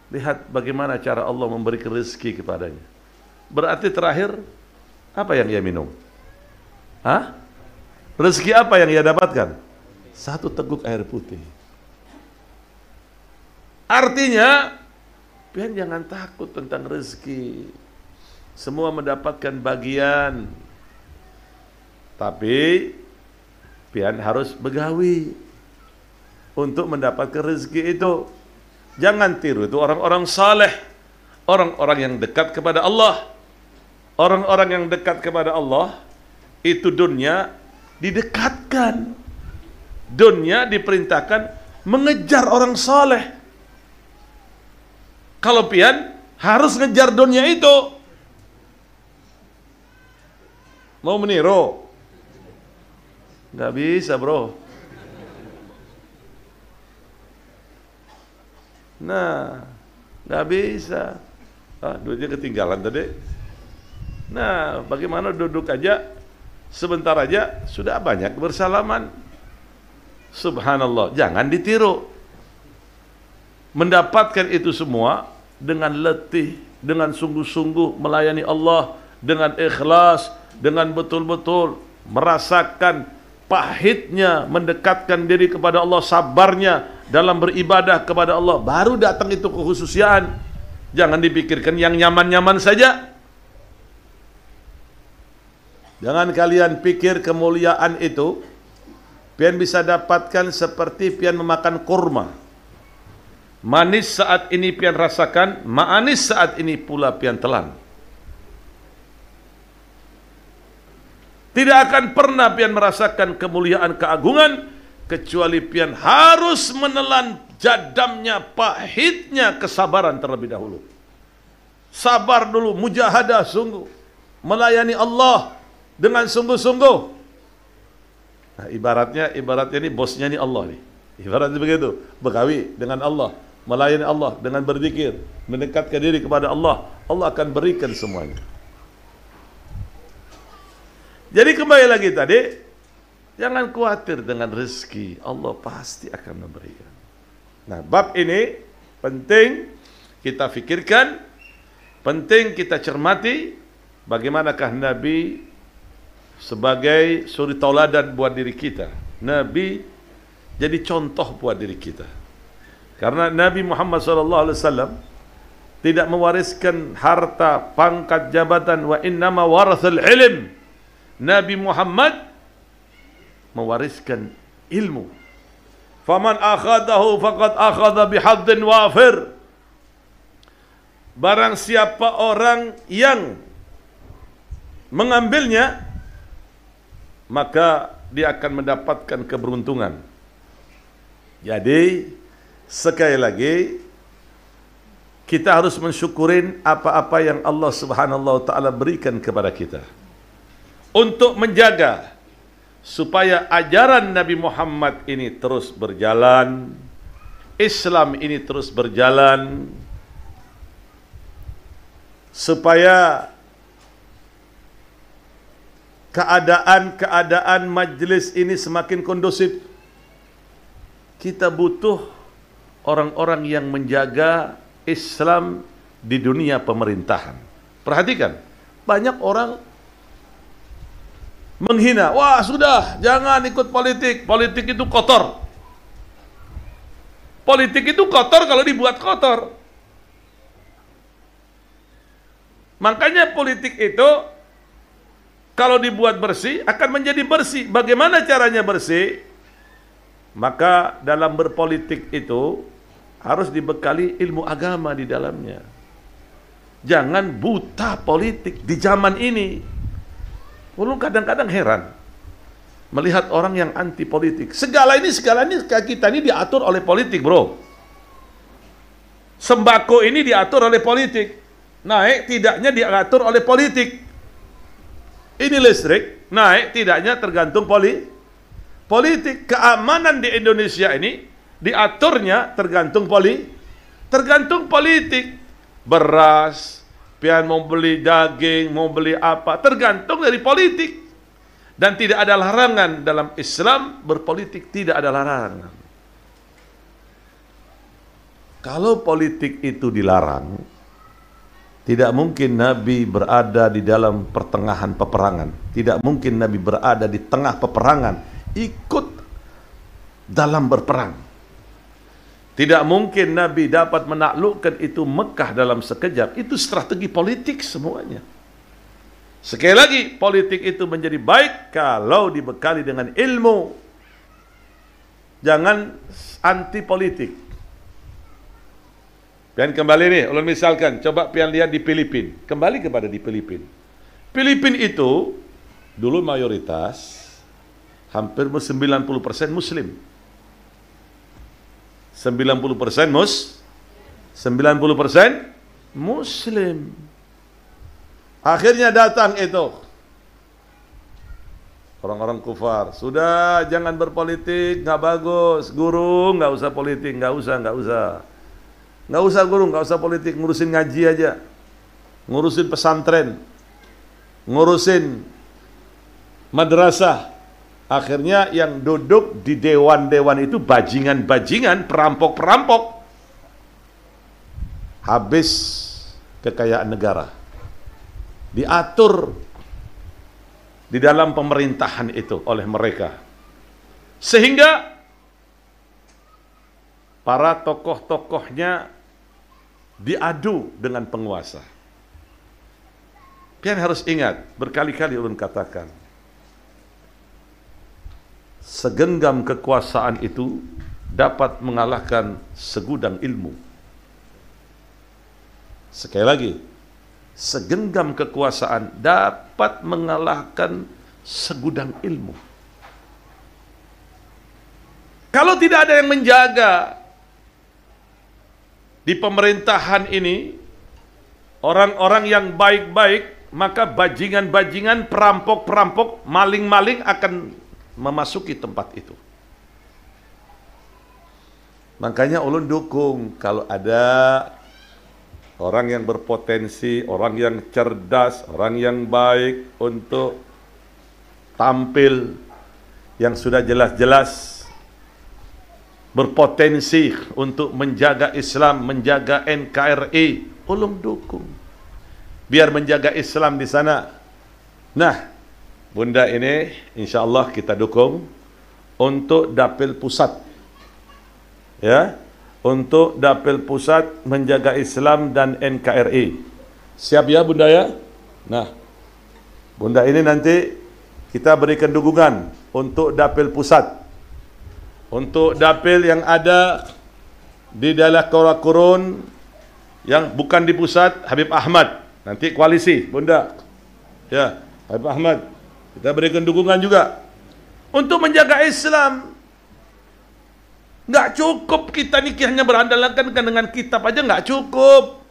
Lihat bagaimana cara Allah memberi rezeki kepadanya. Berarti terakhir, apa yang ia minum? Hah? Rezeki apa yang ia dapatkan? 1 teguk air putih. Artinya, pian jangan takut tentang rezeki. Semua mendapatkan bagian. Tapi pian harus begawi untuk mendapatkan rezeki itu. Jangan tiru itu orang-orang saleh, orang-orang yang dekat kepada Allah. Orang-orang yang dekat kepada Allah itu dunia didekatkan. Dunia diperintahkan mengejar orang saleh. Kalau pian harus ngejar dunia itu. Mau meniru? Nggak bisa, bro. Nah, nggak bisa. Duitnya ketinggalan tadi. Nah, bagaimana duduk aja, sebentar aja sudah banyak bersalaman. Subhanallah, jangan ditiru. Mendapatkan itu semua dengan letih, dengan sungguh-sungguh melayani Allah, dengan ikhlas, dengan betul-betul merasakan pahitnya mendekatkan diri kepada Allah, sabarnya dalam beribadah kepada Allah, baru datang itu kekhususian. Jangan dipikirkan yang nyaman-nyaman saja. Jangan kalian pikir kemuliaan itu pian bisa dapatkan seperti pian memakan kurma. Manis saat ini pian rasakan, manis saat ini pula pian telan. Tidak akan pernah pian merasakan kemuliaan keagungan kecuali pian harus menelan jadamnya, pahitnya kesabaran terlebih dahulu. Sabar dulu, mujahadah sungguh, melayani Allah dengan sungguh-sungguh. Nah, ibaratnya ini bosnya ini Allah nih. Ibaratnya begitu, bergawi dengan Allah, melayani Allah dengan berzikir, mendekatkan diri kepada Allah, Allah akan berikan semuanya. Jadi kembali lagi tadi, jangan khawatir dengan rezeki, Allah pasti akan memberikan. Nah, bab ini penting kita fikirkan, penting kita cermati, bagaimanakah Nabi sebagai suri tauladan buat diri kita. Nabi jadi contoh buat diri kita. Karena Nabi Muhammad SAW tidak mewariskan harta, pangkat, jabatan, wa innama warathal ilm. Nabi Muhammad mewariskan ilmu. Faman akhadahu faqad akhadha bihaddin wafir. Barang siapa orang yang mengambilnya, maka dia akan mendapatkan keberuntungan. Jadi sekali lagi kita harus mensyukurin apa-apa yang Allah Subhanahu wa taala berikan kepada kita, untuk menjaga supaya ajaran Nabi Muhammad ini terus berjalan, Islam ini terus berjalan, supaya keadaan majlis ini semakin kondusif. Kita butuh orang-orang yang menjaga Islam di dunia pemerintahan. Perhatikan, banyak orang menghina, wah sudah, jangan ikut politik, politik itu kotor. Politik itu kotor kalau dibuat kotor. Makanya politik itu kalau dibuat bersih akan menjadi bersih. Bagaimana caranya bersih? Maka dalam berpolitik itu harus dibekali ilmu agama di dalamnya. Jangan buta politik di zaman ini. Lalu kadang-kadang heran melihat orang yang anti politik. Segala ini kita ini diatur oleh politik, bro. Sembako ini diatur oleh politik. Naik tidaknya diatur oleh politik. Ini listrik, naik tidaknya tergantung politik. Keamanan di Indonesia ini diaturnya tergantung politik. Beras, pian mau beli daging, mau beli apa, tergantung dari politik. Dan tidak ada larangan dalam Islam berpolitik, tidak ada larangan. Kalau politik itu dilarang, tidak mungkin Nabi berada di dalam pertengahan peperangan. Tidak mungkin Nabi berada di tengah peperangan, ikut dalam berperang. Tidak mungkin Nabi dapat menaklukkan itu Mekah dalam sekejap. Itu strategi politik semuanya. Sekali lagi, politik itu menjadi baik kalau dibekali dengan ilmu. Jangan anti politik. Dan kembali nih, ulun misalkan, coba pian lihat di Filipina. Kembali kepada di Filipina. Filipina itu dulu mayoritas hampir 90% Muslim. 90% Muslim. Akhirnya datang itu orang-orang kufar. Sudah, jangan berpolitik, nggak bagus. Guru, nggak usah politik, nggak usah. Nggak usah guru, nggak usah politik, ngurusin ngaji aja. Ngurusin pesantren. Ngurusin madrasah. Akhirnya yang duduk di dewan-dewan itu bajingan-bajingan, perampok-perampok. Habis kekayaan negara. Diatur di dalam pemerintahan itu oleh mereka. Sehingga para tokoh-tokohnya diadu dengan penguasa. Pian harus ingat, berkali-kali ulun katakan, segenggam kekuasaan itu dapat mengalahkan segudang ilmu. Sekali lagi, segenggam kekuasaan dapat mengalahkan segudang ilmu. Kalau tidak ada yang menjaga di pemerintahan ini, orang-orang yang baik-baik, maka bajingan-bajingan, perampok-perampok, maling-maling akan memasuki tempat itu. Makanya ulun dukung kalau ada orang yang berpotensi, orang yang cerdas, orang yang baik untuk tampil yang sudah jelas-jelas berpotensi untuk menjaga Islam, menjaga NKRI, ulun dukung. Biar menjaga Islam di sana. Nah, bunda ini insya Allah kita dukung untuk dapil pusat. Ya, untuk dapil pusat menjaga Islam dan NKRI. Siap ya bunda ya? Nah, bunda ini nanti kita berikan dukungan untuk dapil pusat. Untuk dapil yang ada di daerah Kuala Kurun yang bukan di pusat, Habib Ahmad. Nanti koalisi, bunda. Ya, Habib Ahmad. Kita berikan dukungan juga untuk menjaga Islam. Nggak cukup kita nih hanya berandalkan dengan kitab aja, nggak cukup.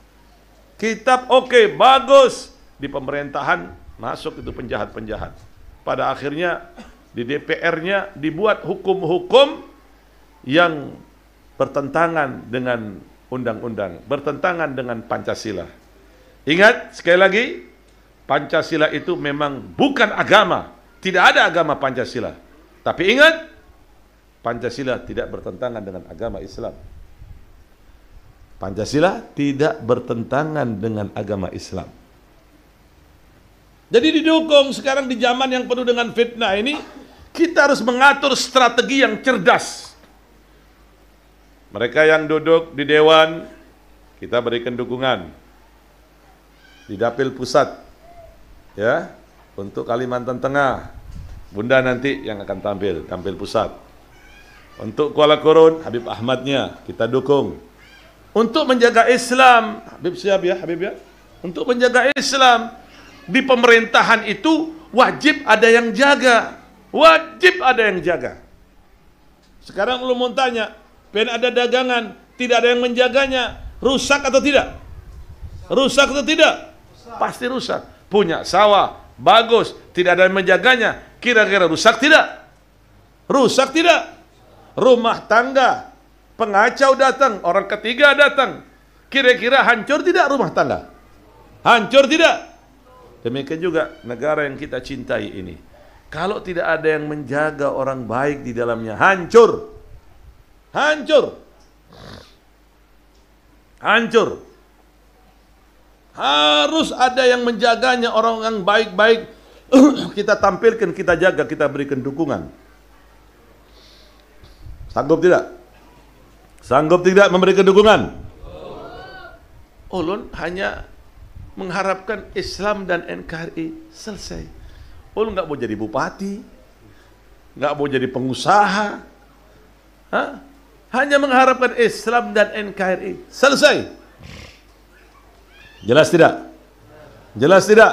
Kitab oke, bagus. Di pemerintahan masuk itu penjahat-penjahat. Pada akhirnya di DPR-nya dibuat hukum-hukum yang bertentangan dengan undang-undang, bertentangan dengan Pancasila. Ingat sekali lagi, Pancasila itu memang bukan agama. Tidak ada agama Pancasila. Tapi ingat, Pancasila tidak bertentangan dengan agama Islam. Pancasila tidak bertentangan dengan agama Islam. Jadi didukung sekarang di zaman yang penuh dengan fitnah ini, kita harus mengatur strategi yang cerdas. Mereka yang duduk di dewan, kita berikan dukungan. Di dapil pusat, ya, untuk Kalimantan Tengah, bunda nanti yang akan tampil pusat. Untuk Kuala Kurun, Habib Ahmadnya kita dukung. Untuk menjaga Islam, Habib siap ya, Habib ya. Untuk menjaga Islam di pemerintahan itu wajib ada yang jaga. Wajib ada yang jaga. Sekarang lu mau tanya, pengen ada dagangan, tidak ada yang menjaganya, rusak atau tidak? Rusak atau tidak? Pasti rusak. Punya sawah, bagus, tidak ada yang menjaganya, kira-kira rusak tidak? Rusak tidak? Rumah tangga, pengacau datang, orang ketiga datang, kira-kira hancur tidak rumah tangga? Hancur tidak? Demikian juga negara yang kita cintai ini. Kalau tidak ada yang menjaga orang baik di dalamnya, hancur. Hancur. Hancur. Harus ada yang menjaganya, orang yang baik-baik. Kita tampilkan, kita jaga, kita berikan dukungan. Sanggup tidak? Sanggup tidak memberikan dukungan? Ulun hanya mengharapkan Islam dan NKRI selesai. Ulun nggak mau jadi bupati, nggak mau jadi pengusaha. Hah? Hanya mengharapkan Islam dan NKRI selesai. Jelas tidak? Jelas tidak?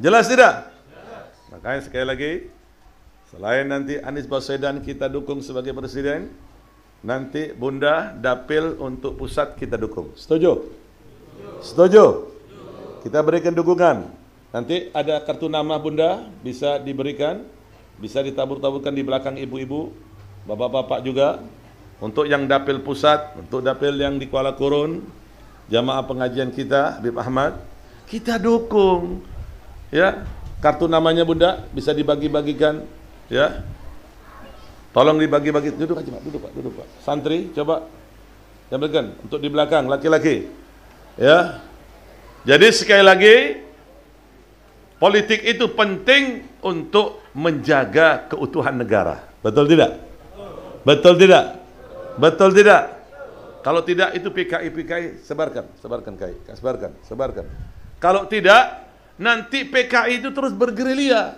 Jelas tidak? Makanya sekali lagi, selain nanti Anies Baswedan kita dukung sebagai presiden, nanti bunda dapil untuk pusat kita dukung. Setuju? Setuju? Kita berikan dukungan. Nanti ada kartu nama bunda bisa diberikan, bisa ditabur-taburkan di belakang ibu-ibu, bapak-bapak juga. Untuk yang dapil pusat, untuk dapil yang di Kuala Kurun, jamaah pengajian kita, Habib Ahmad, kita dukung. Ya, kartu namanya bunda bisa dibagi-bagikan. Ya, tolong dibagi-bagi. Duduk aja Pak, duduk Pak. Santri, coba jambilkan untuk di belakang laki-laki. Ya, jadi sekali lagi, politik itu penting untuk menjaga keutuhan negara. Betul tidak? Betul tidak? Betul tidak? Kalau tidak itu PKI sebarkan. Kalau tidak, nanti PKI itu terus bergerilya.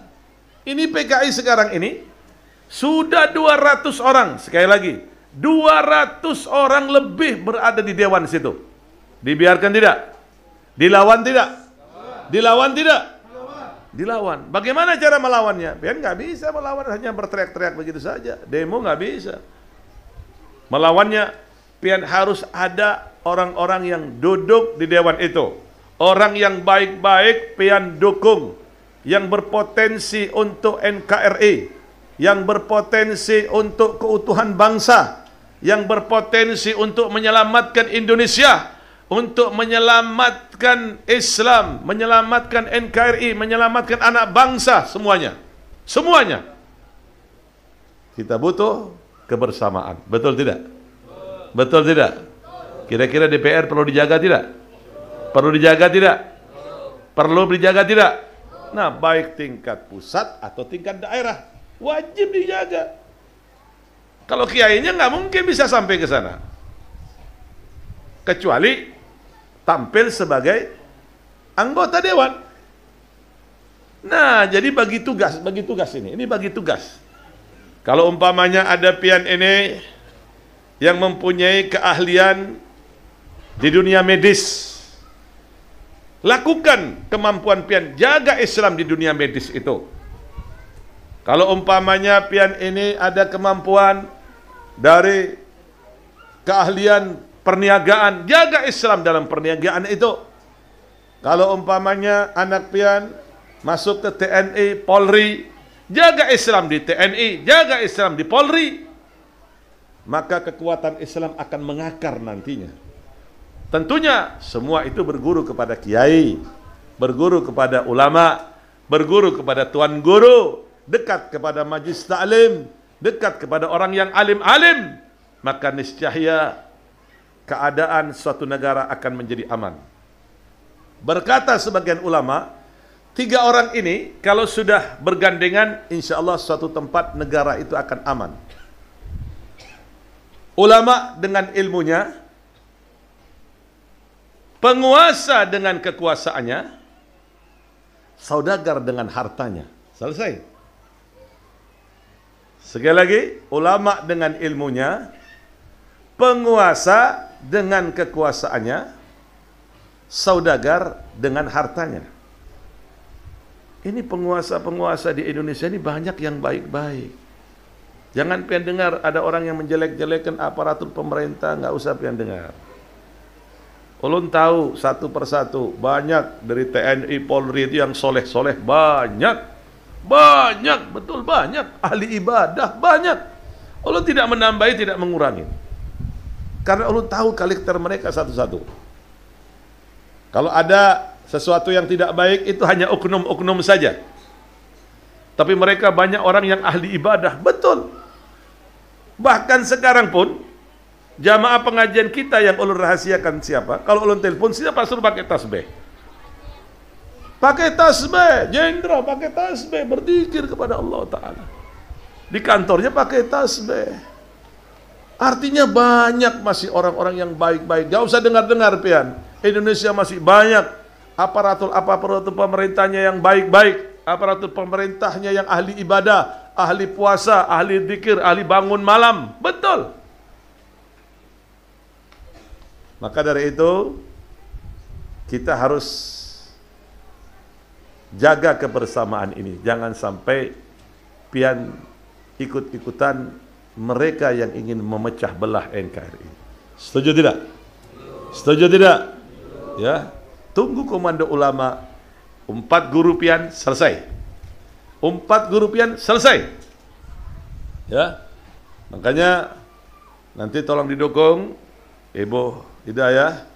Ini PKI sekarang ini sudah 200 orang, sekali lagi, 200 orang lebih berada di dewan situ. Dibiarkan tidak? Dilawan tidak? Dilawan tidak? Dilawan. Bagaimana cara melawannya? Biar nggak bisa melawan hanya berteriak-teriak begitu saja. Demo nggak bisa. Melawannya, pian harus ada orang-orang yang duduk di dewan itu. Orang yang baik-baik pian dukung, yang berpotensi untuk NKRI, yang berpotensi untuk keutuhan bangsa, yang berpotensi untuk menyelamatkan Indonesia, untuk menyelamatkan Islam, menyelamatkan NKRI, menyelamatkan anak bangsa, semuanya. Semuanya. Kita butuh kebersamaan. Betul tidak? Betul tidak? Kira-kira DPR perlu dijaga tidak? Perlu dijaga tidak? Perlu dijaga tidak? Nah, baik tingkat pusat atau tingkat daerah, wajib dijaga. Kalau kiainya nggak mungkin bisa sampai ke sana, kecuali tampil sebagai anggota dewan. Nah, jadi bagi tugas ini bagi tugas. Kalau umpamanya ada pian ini yang mempunyai keahlian di dunia medis, lakukan kemampuan pian, jaga Islam di dunia medis itu. Kalau umpamanya pian ini ada kemampuan dari keahlian perniagaan, jaga Islam dalam perniagaan itu. Kalau umpamanya anak pian masuk ke TNI, Polri, jaga Islam di TNI, jaga Islam di Polri. Maka kekuatan Islam akan mengakar nantinya. Tentunya semua itu berguru kepada kiai, berguru kepada ulama, berguru kepada tuan guru, dekat kepada majlis taklim, dekat kepada orang yang alim-alim. Maka niscaya keadaan suatu negara akan menjadi aman. Berkata sebagian ulama, 3 orang ini kalau sudah bergandengan, insya Allah suatu tempat negara itu akan aman. Ulama dengan ilmunya, penguasa dengan kekuasaannya, saudagar dengan hartanya. Selesai. Sekali lagi, ulama dengan ilmunya, penguasa dengan kekuasaannya, saudagar dengan hartanya. Ini penguasa-penguasa di Indonesia ini banyak yang baik-baik. Jangan pian dengar ada orang yang menjelek-jelekan aparatur pemerintah, nggak usah pian dengar. Ulun tahu satu persatu, banyak dari TNI, Polri itu yang soleh-soleh, banyak, betul banyak, ahli ibadah banyak. Ulun tidak menambahi, tidak mengurangi, karena ulun tahu karakter mereka satu-satu. Kalau ada sesuatu yang tidak baik, itu hanya oknum-oknum saja. Tapi mereka banyak orang yang ahli ibadah, betul. Bahkan sekarang pun, jamaah pengajian kita yang ulun rahasiakan siapa? Kalau ulun telepon, siapa suruh pakai tasbih? Pakai tasbih, jenderal pakai tasbih, berzikir kepada Allah Ta'ala. Di kantornya pakai tasbih. Artinya banyak masih orang-orang yang baik-baik. Gak usah dengar-dengar pian. Indonesia masih banyak aparatur pemerintahnya yang baik-baik, aparatur pemerintahnya yang ahli ibadah, ahli puasa, ahli zikir, ahli bangun malam. Betul. Maka dari itu kita harus jaga kebersamaan ini. Jangan sampai pian ikut-ikutan mereka yang ingin memecah belah NKRI. Setuju tidak? Setuju tidak? Ya, tunggu komando ulama. 4 guru pian selesai. 4 guru pian selesai. Ya. Makanya nanti tolong didukung Ibu Hidayah.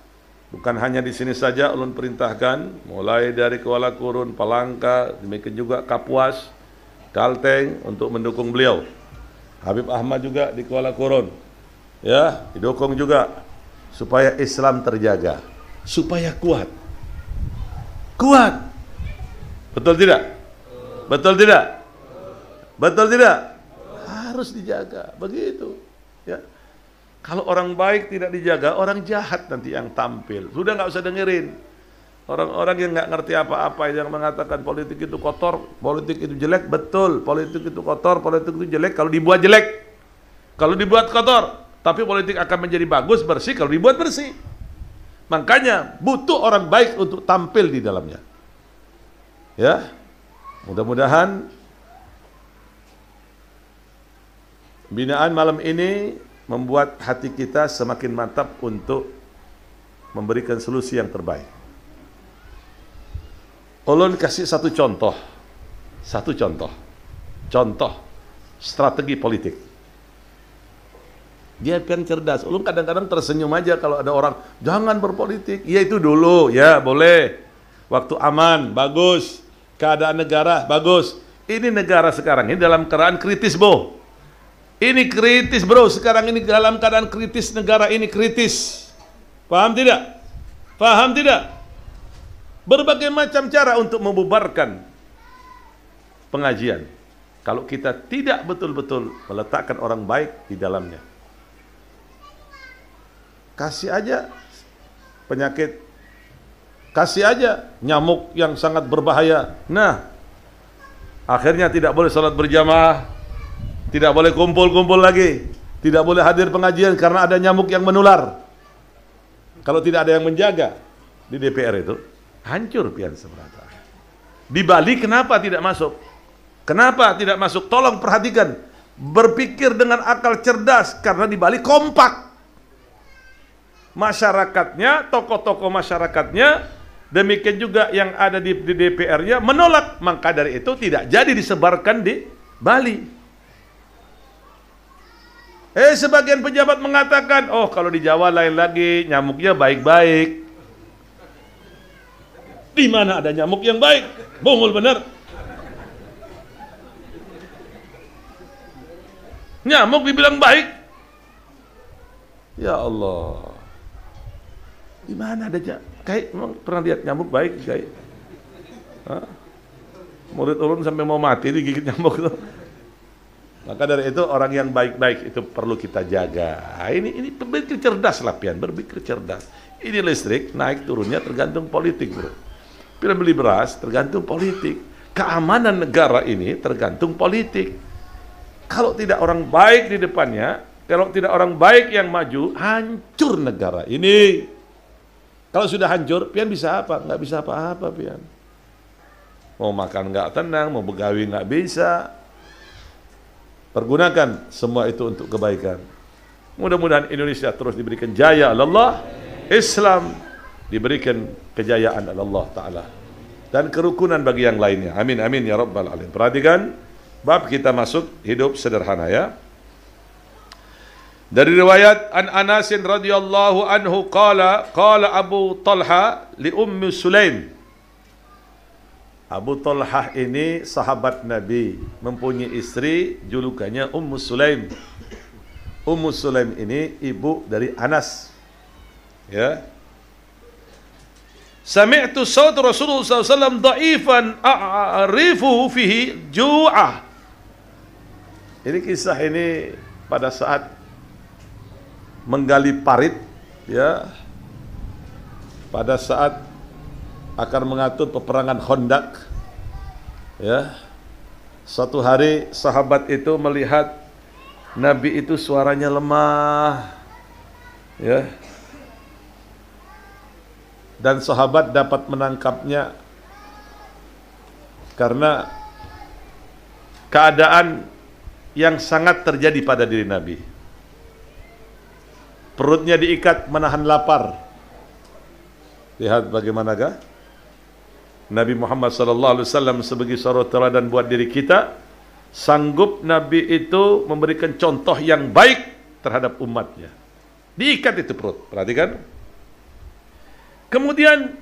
Bukan hanya di sini saja ulun perintahkan, mulai dari Kuala Kurun, Palangka, demikian juga Kapuas, Kalteng untuk mendukung beliau. Habib Ahmad juga di Kuala Kurun. Ya, didukung juga supaya Islam terjaga, supaya kuat. Kuat. Betul tidak? Betul tidak? Betul tidak? Harus dijaga, begitu. Ya. Kalau orang baik tidak dijaga, orang jahat nanti yang tampil. Sudah nggak usah dengerin orang-orang yang nggak ngerti apa-apa yang mengatakan politik itu kotor, politik itu jelek. Betul, politik itu kotor, politik itu jelek kalau dibuat jelek, kalau dibuat kotor. Tapi politik akan menjadi bagus, bersih kalau dibuat bersih. Makanya butuh orang baik untuk tampil di dalamnya. Ya, mudah-mudahan binaan malam ini membuat hati kita semakin mantap untuk memberikan solusi yang terbaik. Ulun kasih satu contoh strategi politik. Dia kan cerdas. Ulun kadang-kadang tersenyum aja kalau ada orang jangan berpolitik. Ya itu dulu, ya boleh. Waktu aman, bagus. Keadaan negara, bagus. Ini negara sekarang ini dalam keadaan kritis, Bo. Ini kritis, bro. Sekarang ini dalam keadaan kritis, negara ini kritis. Paham tidak? Paham tidak? Berbagai macam cara untuk membubarkan pengajian. Kalau kita tidak betul-betul meletakkan orang baik di dalamnya. Kasih aja penyakit, kasih aja nyamuk yang sangat berbahaya. Nah, akhirnya tidak boleh salat berjamaah, tidak boleh kumpul-kumpul lagi, tidak boleh hadir pengajian karena ada nyamuk yang menular. Kalau tidak ada yang menjaga di DPR itu, hancur pian semerata. Di Bali kenapa tidak masuk? Kenapa tidak masuk? Tolong perhatikan. Berpikir dengan akal cerdas, karena di Bali kompak. Masyarakatnya, tokoh-tokoh masyarakatnya, demikian juga yang ada di DPR-nya menolak. Maka dari itu tidak jadi disebarkan di Bali. Sebagian pejabat mengatakan, oh kalau di Jawa lain lagi, nyamuknya baik-baik. Di mana ada nyamuk yang baik? Bungul bener. Nyamuk dibilang baik. Ya Allah. Di mana ada kayak emang pernah lihat nyamuk baik kayak? Murid ulun sampai mau mati digigit nyamuk itu. Maka dari itu orang yang baik-baik itu perlu kita jaga. Ini berpikir cerdas lah pian, berpikir cerdas. Ini listrik naik turunnya tergantung politik, bro. Bila beli beras tergantung politik. Keamanan negara ini tergantung politik. Kalau tidak orang baik di depannya, kalau tidak orang baik yang maju, hancur negara ini. Kalau sudah hancur, pian bisa apa? Nggak bisa apa-apa, pian. Mau makan nggak tenang, mau begawi nggak bisa. Pergunakan semua itu untuk kebaikan. Mudah-mudahan Indonesia terus diberikan jaya oleh Allah, Islam diberikan kejayaan oleh Allah Ta'ala, dan kerukunan bagi yang lainnya. Amin, amin, ya Rabbal Alamin. Perhatikan, bab kita masuk hidup sederhana ya. Dari riwayat An Anasin radhiyallahu anhu qala Abu Talha li Ummi Sulaim. Abu Talha ini sahabat Nabi, mempunyai istri julukannya Ummu Sulaim. Ummu Sulaim ini ibu dari Anas. Ya. Sami'tu saut Rasulullah SAW dha'ifan a'rifuhu fihi ju'ah. Ini kisah ini pada saat menggali parit, ya, pada saat akan mengatur peperangan Khandaq, ya. Suatu hari sahabat itu melihat Nabi itu suaranya lemah, ya, dan sahabat dapat menangkapnya karena keadaan yang sangat terjadi pada diri Nabi. Perutnya diikat menahan lapar. Lihat bagaimanakah Nabi Muhammad SAW sebagai seorang teladan buat diri kita. Sanggup Nabi itu memberikan contoh yang baik terhadap umatnya. Diikat itu perut, perhatikan. Kemudian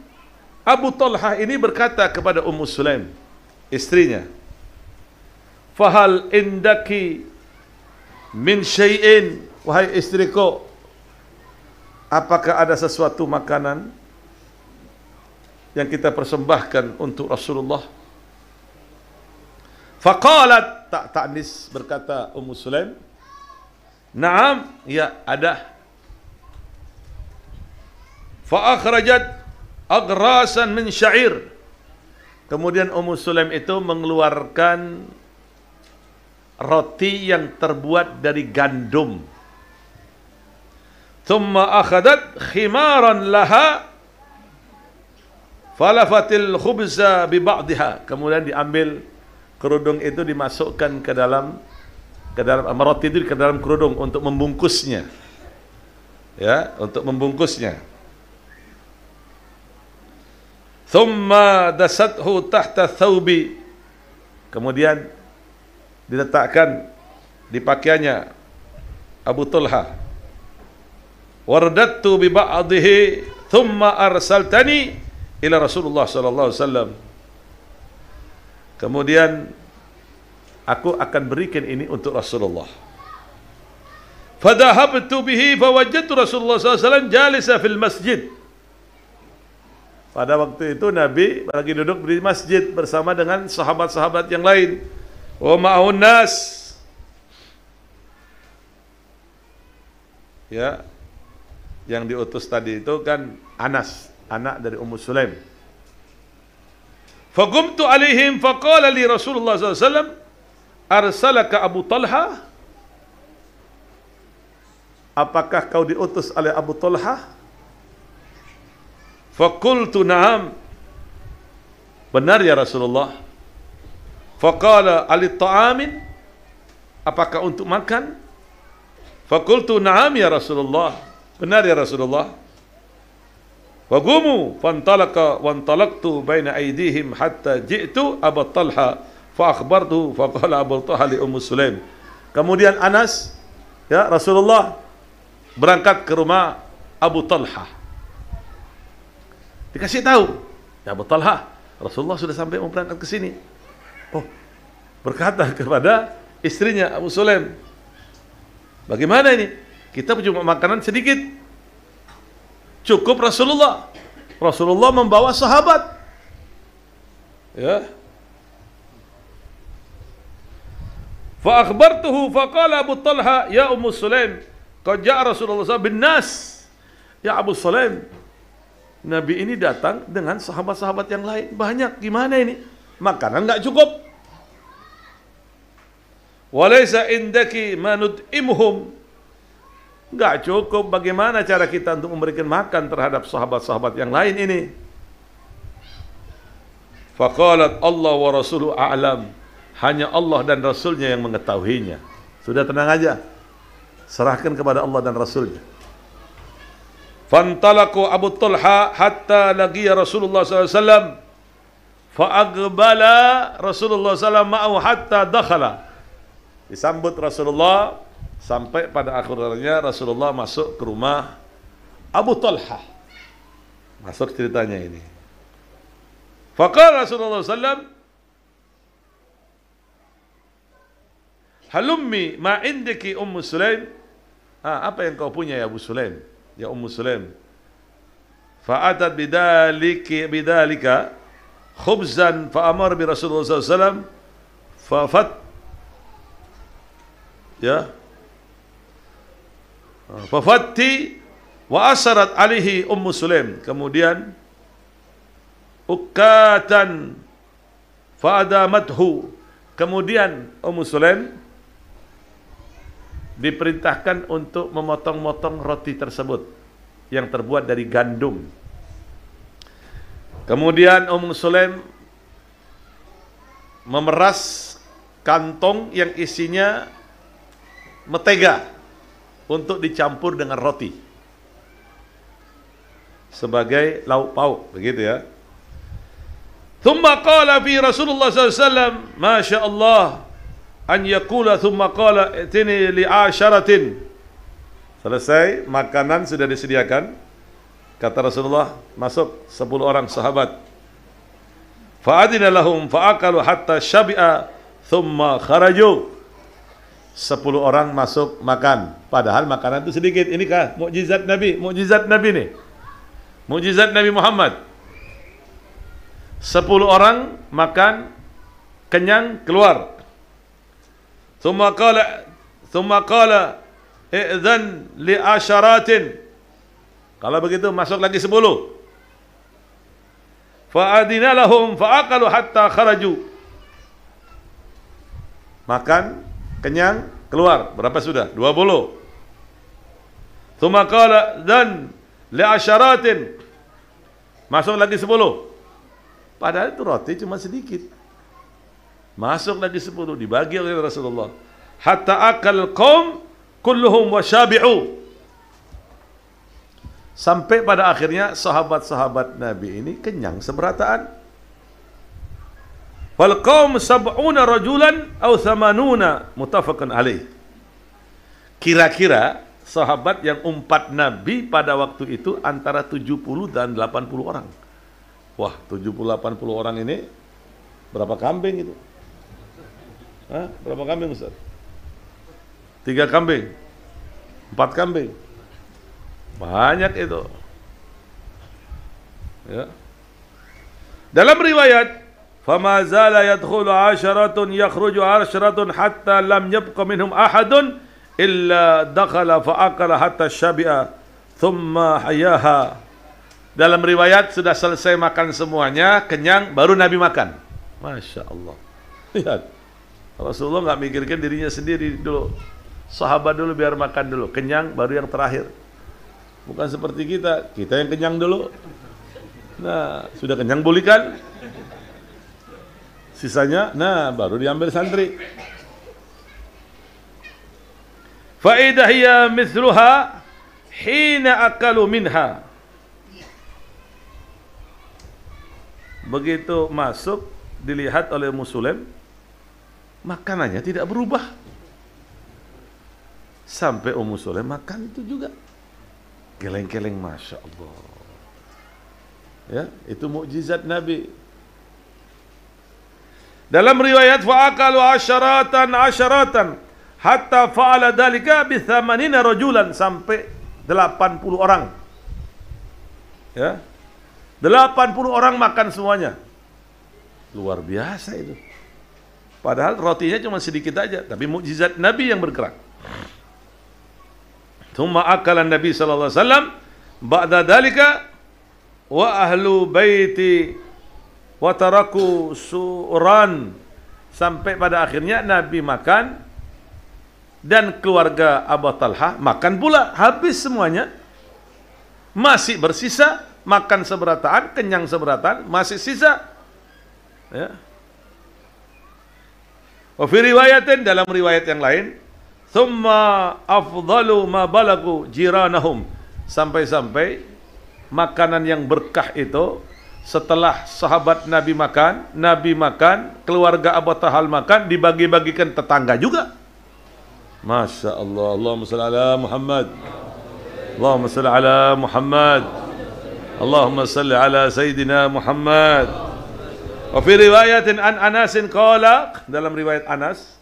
Abu Talha ini berkata kepada Ummu Sulaim, istrinya, "Fahal indaki min syai'in," wahai istriku, apakah ada sesuatu makanan yang kita persembahkan untuk Rasulullah? Faqalat, tak ta'nis, berkata Ummu Sulaim, "Na'am, ya ada." Fa akhrajat aghrasan min sya'ir. Kemudian Ummu Sulaim itu mengeluarkan roti yang terbuat dari gandum. Thumma akhadat khimaran laha falafatil khubza bi ba'dihha. Kemudian diambil kerudung itu dimasukkan ke dalam ke dalam roti itu ke dalam kerudung untuk membungkusnya. Ya, untuk membungkusnya. Thumma dasathu tahta thawbi. Kemudian diletakkan di pakaiannya Abu Talha. Wardattu bi ba'dihi thumma arsaltani ila Rasulullah sallallahu alaihi wasallam. Kemudian aku akan berikan ini untuk Rasulullah. Fadhahabtu bihi fawajadtu Rasulullah sallallahu alaihi wasallam jalisa fil masjid. Pada waktu itu Nabi lagi duduk di masjid bersama dengan sahabat-sahabat yang lain. Wa ma'ahun nas. Ya. Yang diutus tadi itu kan Anas, anak dari Ummu Sulaim. Faqumtu alaihim faqala li Rasulullah sallallahu alaihi wasallam arsalaka Abu Talha? Apakah kau diutus oleh Abu Talha? Faqultu na'am. Benar ya Rasulullah. Faqala ali ta'amin? Apakah untuk makan? Faqultu na'am ya Rasulullah. Benar ya Rasulullah. Waqumu fantalaqa wantalaqtu baina aydihim hatta ji'tu Abu Talha fa akhbartuhu faqala Abu Talha li Ummu Sulaim. Kemudian Anas, ya Rasulullah berangkat ke rumah Abu Talha. Dikasih tahu, ya Abu Talha, Rasulullah sudah sampai mau berangkat ke sini. Oh, berkata kepada istrinya Abu Sulaim, bagaimana ini? Kita cuma makanan sedikit. Cukup Rasulullah. Rasulullah membawa sahabat. Ya. Fa akhbartuhu faqala Abu Talha ya Ummu Sulaim qad ja'a Rasulullah bin nas. Ya Abu Sulaim, Nabi ini datang dengan sahabat-sahabat yang lain banyak. Gimana ini? Makanan enggak cukup. Walaysa indaki ma nud'imuhum. Enggak cukup, bagaimana cara kita untuk memberikan makan terhadap sahabat-sahabat yang lain ini? Faqalat Allah wa rasuluhu a'lam. Hanya Allah dan Rasulnya yang mengetahuinya. Sudah tenang aja. Serahkan kepada Allah dan Rasulnya. Fantalaqu Abu Talha hatta laqiya Rasulullah sallallahu alaihi wasallam. Fa'aqbala Rasulullah sallallahu alaihi wasallam ma'ahu hatta dakhala. Disambut Rasulullah sampai pada akhirnya Rasulullah masuk ke rumah Abu Talha. Masuk ceritanya ini. Faqala Rasulullah sallallahu alaihi wasallam, halummi ma indaki Ummu Sulaim. Apa yang kau punya ya Abu Sulaim? Ya Ummu Sulaim. Fa'atat bidalika khubzan fa'amar bi Rasulullah sallallahu alaihi wasallam fafat ya fafatti wa asarat alihi Ummu Sulaim. Kemudian ukatan fa'adamathu. Kemudian Ummu Sulaim diperintahkan untuk memotong-motong roti tersebut yang terbuat dari gandum. Kemudian Ummu Sulaim memeras kantong yang isinya mentega untuk dicampur dengan roti sebagai lauk pauk, begitu ya. Thumma qala fi Rasulullah sallallahu alaihi wasallam, masya Allah an yaqula thumma qala itini li asharatin. Selesai makanan sudah disediakan, kata Rasulullah, masuk 10 orang sahabat. Fa'adina lahum fa'akalu hatta syabi'a thumma kharaju. 10 orang masuk makan, padahal makanan itu sedikit. Ini kah mukjizat Nabi? Mukjizat Nabi nih. Mukjizat Nabi Muhammad. 10 orang makan, kenyang, keluar. Thumma qala i'dhan li asharatin. Kalau begitu masuk lagi 10. Fa'adina lahum fa'akalu hatta kharaju. Makan, kenyang, keluar. Berapa sudah? 20. Thumma qala dan li asharatin. Masuk lagi 10. Padahal itu roti cuma sedikit. Masuk lagi 10, dibagi oleh Rasulullah. hatta akal qaum kulluhum wasyabi'u. Sampai pada akhirnya sahabat-sahabat Nabi ini kenyang seberataan. Wal qaum sab'una rajulan aw thamanuna muttafaqun alaih. Kira-kira sahabat yang umpat Nabi pada waktu itu antara 70 dan 80 orang. Wah, 70-80 orang ini berapa kambing itu? Hah? Berapa kambing, Ustaz? 3 kambing? 4 kambing? Banyak itu. Ya. Dalam riwayat, فَمَا زَالَ يَدْخُلُ عَشَرَةٌ يَخْرُجُ عَشَرَةٌ حَتَّى لَمْ يَبْقَ مِنْهُمْ أَحَدٌ إِلَّا دَخَلَ فَأَكَلَ حَتَّى الشَّبِعَ ثُمَّ حَيَّاهَا. Dalam riwayat sudah selesai makan semuanya, kenyang, baru Nabi makan. Masya Allah. Lihat, Rasulullah nggak mikirkan dirinya sendiri dulu. Sahabat dulu biar makan dulu, kenyang, baru yang terakhir. Bukan seperti kita yang kenyang dulu. Nah, sudah kenyang pulihkan. Sisanya, nah baru diambil santri. Fa'idah hiya mithluha hina akalu minha. Begitu masuk, dilihat oleh Muslim, makanannya tidak berubah. Sampai Ummu Sulaim makan itu juga. Geleng-geleng, Masya Allah. Ya, itu mukjizat Nabi. Dalam riwayat fa'akalu asyaratan hatta fa'ala dalika bi 80 rajulan, sampai 80 orang. Ya. 80 orang makan semuanya. Luar biasa itu. Padahal rotinya cuma sedikit aja, tapi mukjizat Nabi yang bergerak. Thumma akala Nabi sallallahu alaihi wasallam ba'da dalika wa ahlu baiti wa taraku su'ran, sampai pada akhirnya Nabi makan dan keluarga Abu Talha makan pula, habis semuanya. Masih bersisa, makan seberataan, kenyang seberataan, masih sisa. Ya. Wa fi riwayatin, dalam riwayat yang lain, thumma afdalu ma balagu jiranahum, sampai-sampai makanan yang berkah itu setelah sahabat Nabi makan, keluarga Abu Talha makan, dibagi-bagikan tetangga juga. Masya Allah. Allahumma salli ala Muhammad, Allahumma salli ala Muhammad, Allahumma salli ala Sayyidina Muhammad. Wa fi riwayatin an Anasin qala, dalam riwayat Anas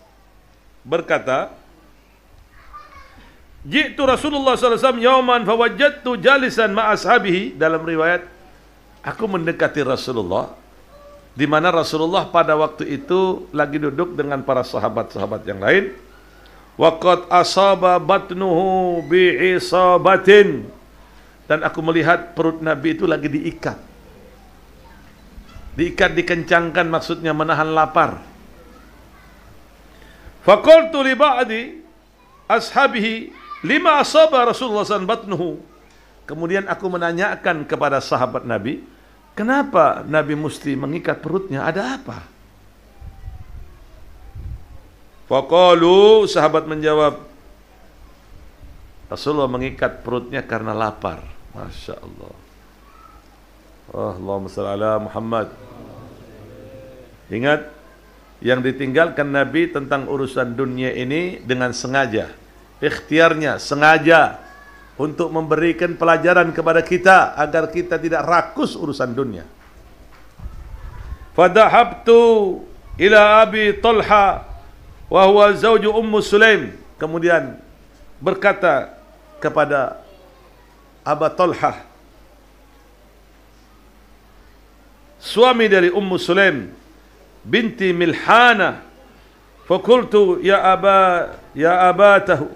berkata, ji'tu Rasulullah sallallahu alaihi wasallam yawman fawajadtu jalisan ma ashabihi, dalam riwayat aku mendekati Rasulullah, di mana Rasulullah pada waktu itu lagi duduk dengan para sahabat-sahabat yang lain. Waqad asaba batnuhu bi'isabatin, dan aku melihat perut Nabi itu lagi diikat. Diikat, dikencangkan, maksudnya menahan lapar. Faqultu li ba'di ashabihi lima asaba Rasulullah sallallahu alaihi wasallam batnuhu. Kemudian aku menanyakan kepada sahabat Nabi, kenapa Nabi mesti mengikat perutnya? Ada apa? Faqalu, sahabat menjawab, Rasulullah mengikat perutnya karena lapar. Masya Allah. Allahumma salli ala Muhammad. Ingat, yang ditinggalkan Nabi tentang urusan dunia ini dengan sengaja, ikhtiarnya, sengaja untuk memberikan pelajaran kepada kita agar kita tidak rakus urusan dunia. Fadahabtu ila Abi Talha wa huwa zawju Ummu Sulaim. Kemudian berkata kepada Abu Talha, suami dari Ummu Sulaim binti Milhana, faqultu ya abatahu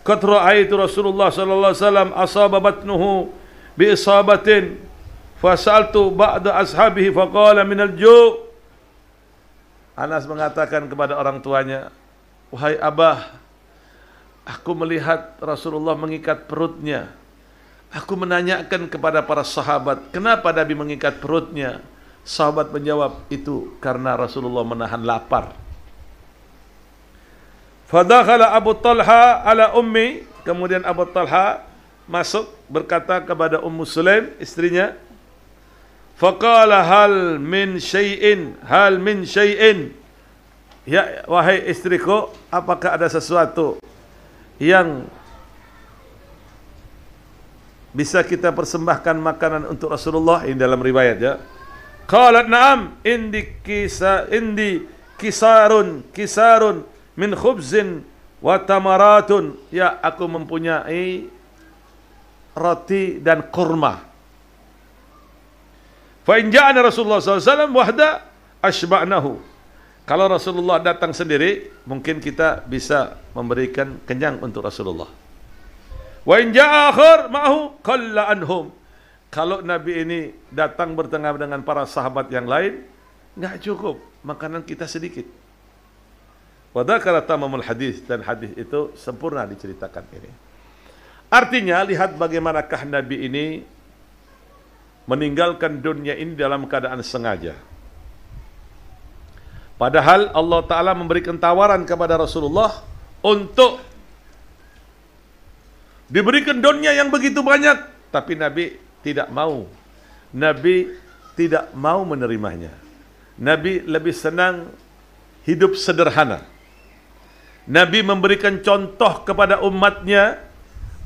qad ra'aitu Rasulullah sallallahu alaihi wasallam asaba batnuhu bi isabatin fasaltu ba'da ashabihi faqala min al-ju'. Anas mengatakan kepada orang tuanya, wahai Abah, aku melihat Rasulullah mengikat perutnya. Aku menanyakan kepada para sahabat, kenapa Nabi mengikat perutnya? Sahabat menjawab, itu karena Rasulullah menahan lapar. Fadakhala Abu Talha ala ummi. Kemudian Abu Talha masuk berkata kepada Ummu Sulaim, istrinya. Faqala hal min syai'in, hal min syai'in. Ya, wahai istriku, apakah ada sesuatu yang bisa kita persembahkan makanan untuk Rasulullah? Ini dalam riwayat ya. Qalat na'am, indi kisarun min khubzin wa tamaratun. Ya, aku mempunyai roti dan kurma. Fa in ja'ana Rasulullah SAW wahda ashba'nahu. Kalau Rasulullah datang sendiri, mungkin kita bisa memberikan kenyang untuk Rasulullah. Wa in ja'a akhar ma'ahu qalla anhum. Kalau Nabi ini datang bertengah dengan para sahabat yang lain, enggak cukup, makanan kita sedikit. Wa dzakara tamamul hadis, dan hadis itu sempurna diceritakan ini. Artinya, lihat bagaimanakah Nabi ini meninggalkan dunia ini dalam keadaan sengaja. Padahal Allah Ta'ala memberikan tawaran kepada Rasulullah untuk diberikan dunia yang begitu banyak, tapi Nabi tidak mau. Nabi tidak mau menerimanya. Nabi lebih senang hidup sederhana. Nabi memberikan contoh kepada umatnya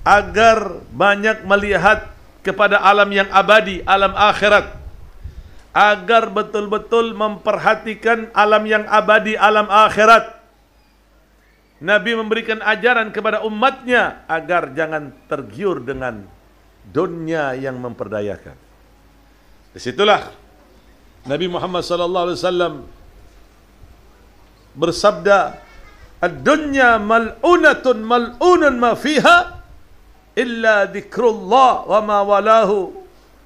agar banyak melihat kepada alam yang abadi, alam akhirat. Agar betul-betul memperhatikan alam yang abadi, alam akhirat. Nabi memberikan ajaran kepada umatnya agar jangan tergiur dengan dunia yang memperdayakan. Disitulah Nabi Muhammad SAW bersabda, "Ad-dunya mal'unatun mal'unun ma fiha illa dzikrullah wa ma walahu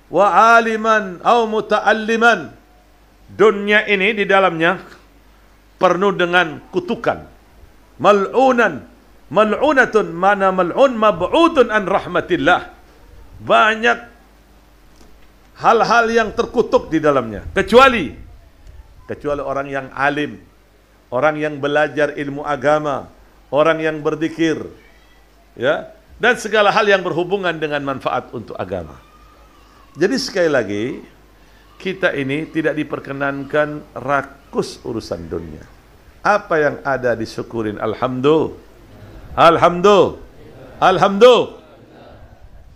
wa aliman au muta'alliman." Dunia ini di dalamnya penuh dengan kutukan. Mal'unatun, mana mal'un mab'udun an rahmatillah. Banyak hal-hal yang terkutuk di dalamnya, kecuali orang yang alim, orang yang belajar ilmu agama, orang yang berzikir, ya, dan segala hal yang berhubungan dengan manfaat untuk agama. Jadi sekali lagi, kita ini tidak diperkenankan rakus urusan dunia. Apa yang ada disyukurin, alhamdulillah. Alhamdulillah.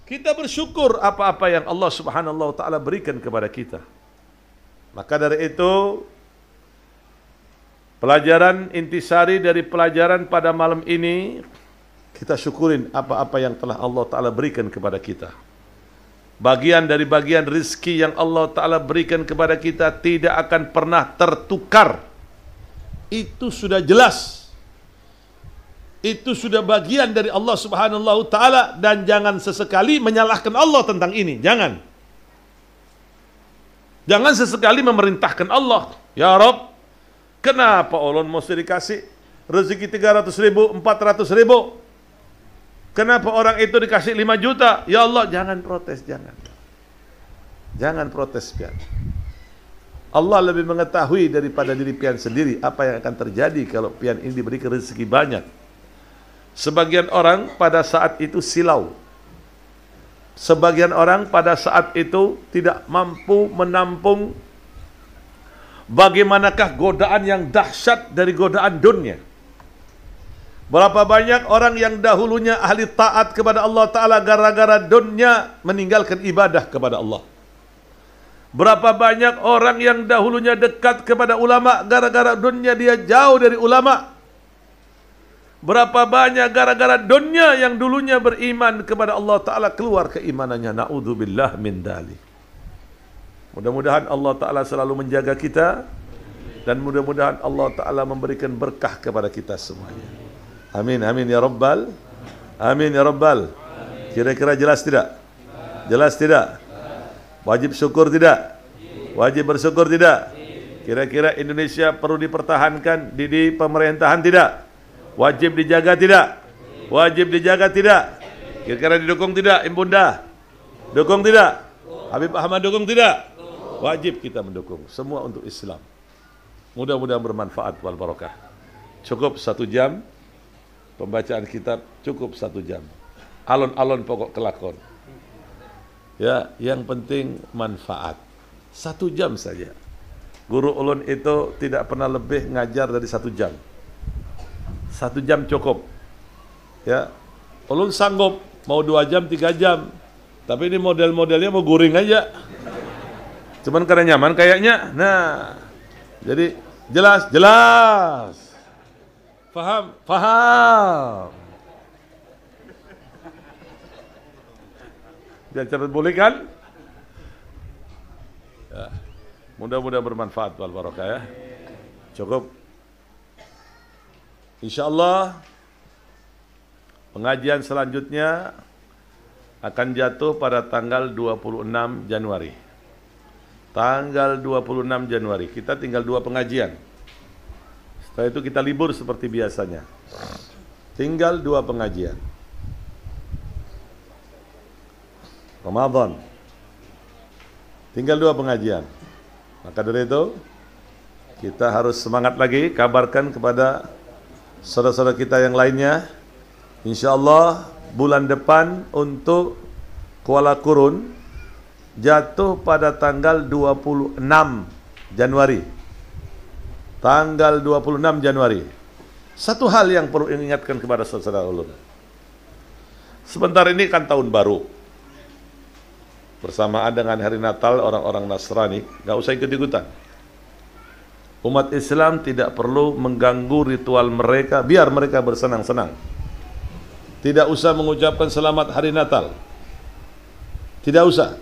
Kita bersyukur apa-apa yang Allah Subhanahu wa taala berikan kepada kita. Maka dari itu, pelajaran intisari dari pelajaran pada malam ini, kita syukurin apa-apa yang telah Allah Ta'ala berikan kepada kita. Bagian dari bagian rizki yang Allah Ta'ala berikan kepada kita tidak akan pernah tertukar. Itu sudah jelas. Itu sudah bagian dari Allah Subhanahu wa Ta'ala, dan jangan sesekali menyalahkan Allah tentang ini. Jangan sesekali memerintahkan Allah, ya Rabb, kenapa ulun mesti dikasih rezeki 300.000, 400.000? Kenapa orang itu dikasih 5 juta? Ya Allah, jangan protes, jangan protes, pian. Allah lebih mengetahui daripada diri pian sendiri apa yang akan terjadi kalau pian ini diberi rezeki banyak. Sebagian orang pada saat itu silau. Sebagian orang pada saat itu tidak mampu menampung bagaimanakah godaan yang dahsyat dari godaan dunia. Berapa banyak orang yang dahulunya ahli taat kepada Allah Ta'ala gara-gara dunia meninggalkan ibadah kepada Allah. Berapa banyak orang yang dahulunya dekat kepada ulama gara-gara dunia dia jauh dari ulama. Berapa banyak gara-gara dunia yang dulunya beriman kepada Allah Ta'ala keluar keimanannya. Na'udzubillah min dzalik. Mudah-mudahan Allah Ta'ala selalu menjaga kita, dan mudah-mudahan Allah Ta'ala memberikan berkah kepada kita semuanya. Amin, amin ya Rabbal. Amin ya Rabbal. Kira-kira jelas tidak? Jelas tidak? Wajib syukur tidak? Wajib bersyukur tidak? Kira-kira Indonesia perlu dipertahankan di pemerintahan tidak? Wajib dijaga tidak? Wajib dijaga tidak? Kira-kira didukung tidak, Ibunda? Dukung tidak? Habib Ahmad dukung tidak? Wajib kita mendukung. Semua untuk Islam. Mudah-mudahan bermanfaat wal barakah. Cukup 1 jam. pembacaan kitab cukup 1 jam. Alon-alon pokok kelakon. Ya, yang penting manfaat. 1 jam saja. Guru ulun itu tidak pernah lebih ngajar dari 1 jam. 1 jam cukup. Ya, ulun sanggup mau 2 jam, 3 jam. Tapi ini model-modelnya mau guring aja. Cuman karena nyaman kayaknya. Nah, jadi jelas. Faham. Biar cepat boleh kan? Ya. Mudah-mudahan bermanfaat wal barokah ya. Cukup. Insyaallah pengajian selanjutnya akan jatuh pada tanggal 26 Januari. Tanggal 26 Januari. Kita tinggal 2 pengajian. Setelah itu kita libur seperti biasanya. Tinggal 2 pengajian. Ramadan. Tinggal 2 pengajian. Maka dari itu kita harus semangat lagi, kabarkan kepada saudara-saudara kita yang lainnya. InsyaAllah bulan depan untuk Kuala Kurun jatuh pada tanggal 26 Januari. Tanggal 26 Januari. Satu hal yang perlu ingatkan kepada saudara ulun. Sebentar ini kan tahun baru. Bersamaan dengan hari Natal orang-orang Nasrani, gak usah ikut-ikutan. Umat Islam tidak perlu mengganggu ritual mereka, biar mereka bersenang-senang. Tidak usah mengucapkan selamat hari Natal. Tidak usah.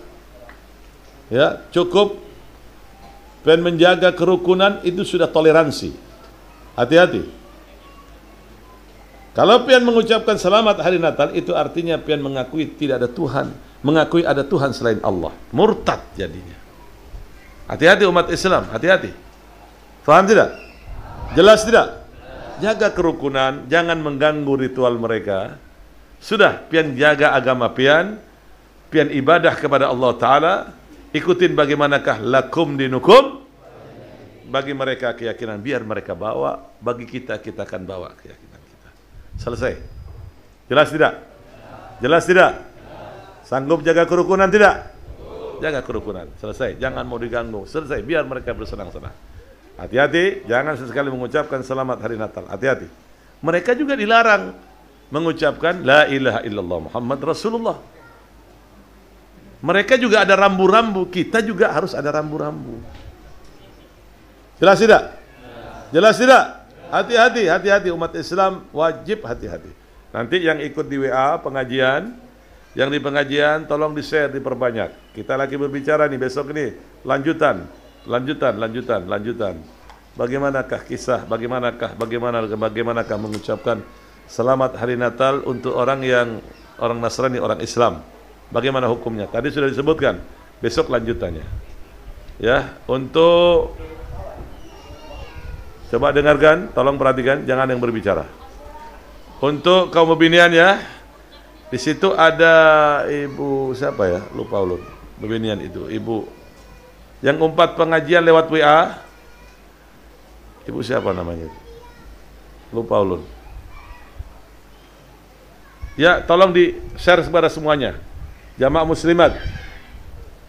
Ya, cukup pengen menjaga kerukunan, itu sudah toleransi. Hati-hati. Kalau pian mengucapkan selamat hari Natal, itu artinya pian mengakui tidak ada Tuhan, mengakui ada Tuhan selain Allah. Murtad jadinya. Hati-hati umat Islam, hati-hati. Faham tidak? Jelas tidak? Jaga kerukunan, jangan mengganggu ritual mereka. Sudah, pian jaga agama pian ibadah kepada Allah Ta'ala, ikutin bagaimanakah lakum dinukum, bagi mereka keyakinan, biar mereka bawa, bagi kita akan bawa keyakinan kita. Selesai. Jelas tidak? Jelas tidak? Sanggup jaga kerukunan tidak? Jaga kerukunan. Selesai. Jangan mau diganggu. Selesai. Biar mereka bersenang-senang. Hati-hati. Jangan sesekali mengucapkan selamat hari Natal. Hati-hati. Mereka juga dilarang mengucapkan La ilaha illallah Muhammad Rasulullah. Mereka juga ada rambu-rambu. Kita juga harus ada rambu-rambu. Jelas tidak? Jelas tidak? Hati-hati, hati-hati umat Islam wajib hati-hati. Nanti yang ikut di WA pengajian, yang di pengajian tolong di-share, diperbanyak. Kita lagi berbicara nih besok ini, lanjutan. Bagaimanakah kisah, bagaimanakah mengucapkan selamat hari Natal untuk orang Nasrani, orang Islam. Bagaimana hukumnya? Tadi sudah disebutkan. Besok lanjutannya. Ya, untuk coba dengarkan, tolong perhatikan, jangan yang berbicara. Untuk kaum Bebinian ya, di situ ada ibu siapa ya? Lupa ulun. Bebinian itu, ibu yang umpat pengajian lewat WA. Ibu siapa namanya? Lupa ulun. Ya, tolong di-share kepada semuanya. Jamaah muslimat.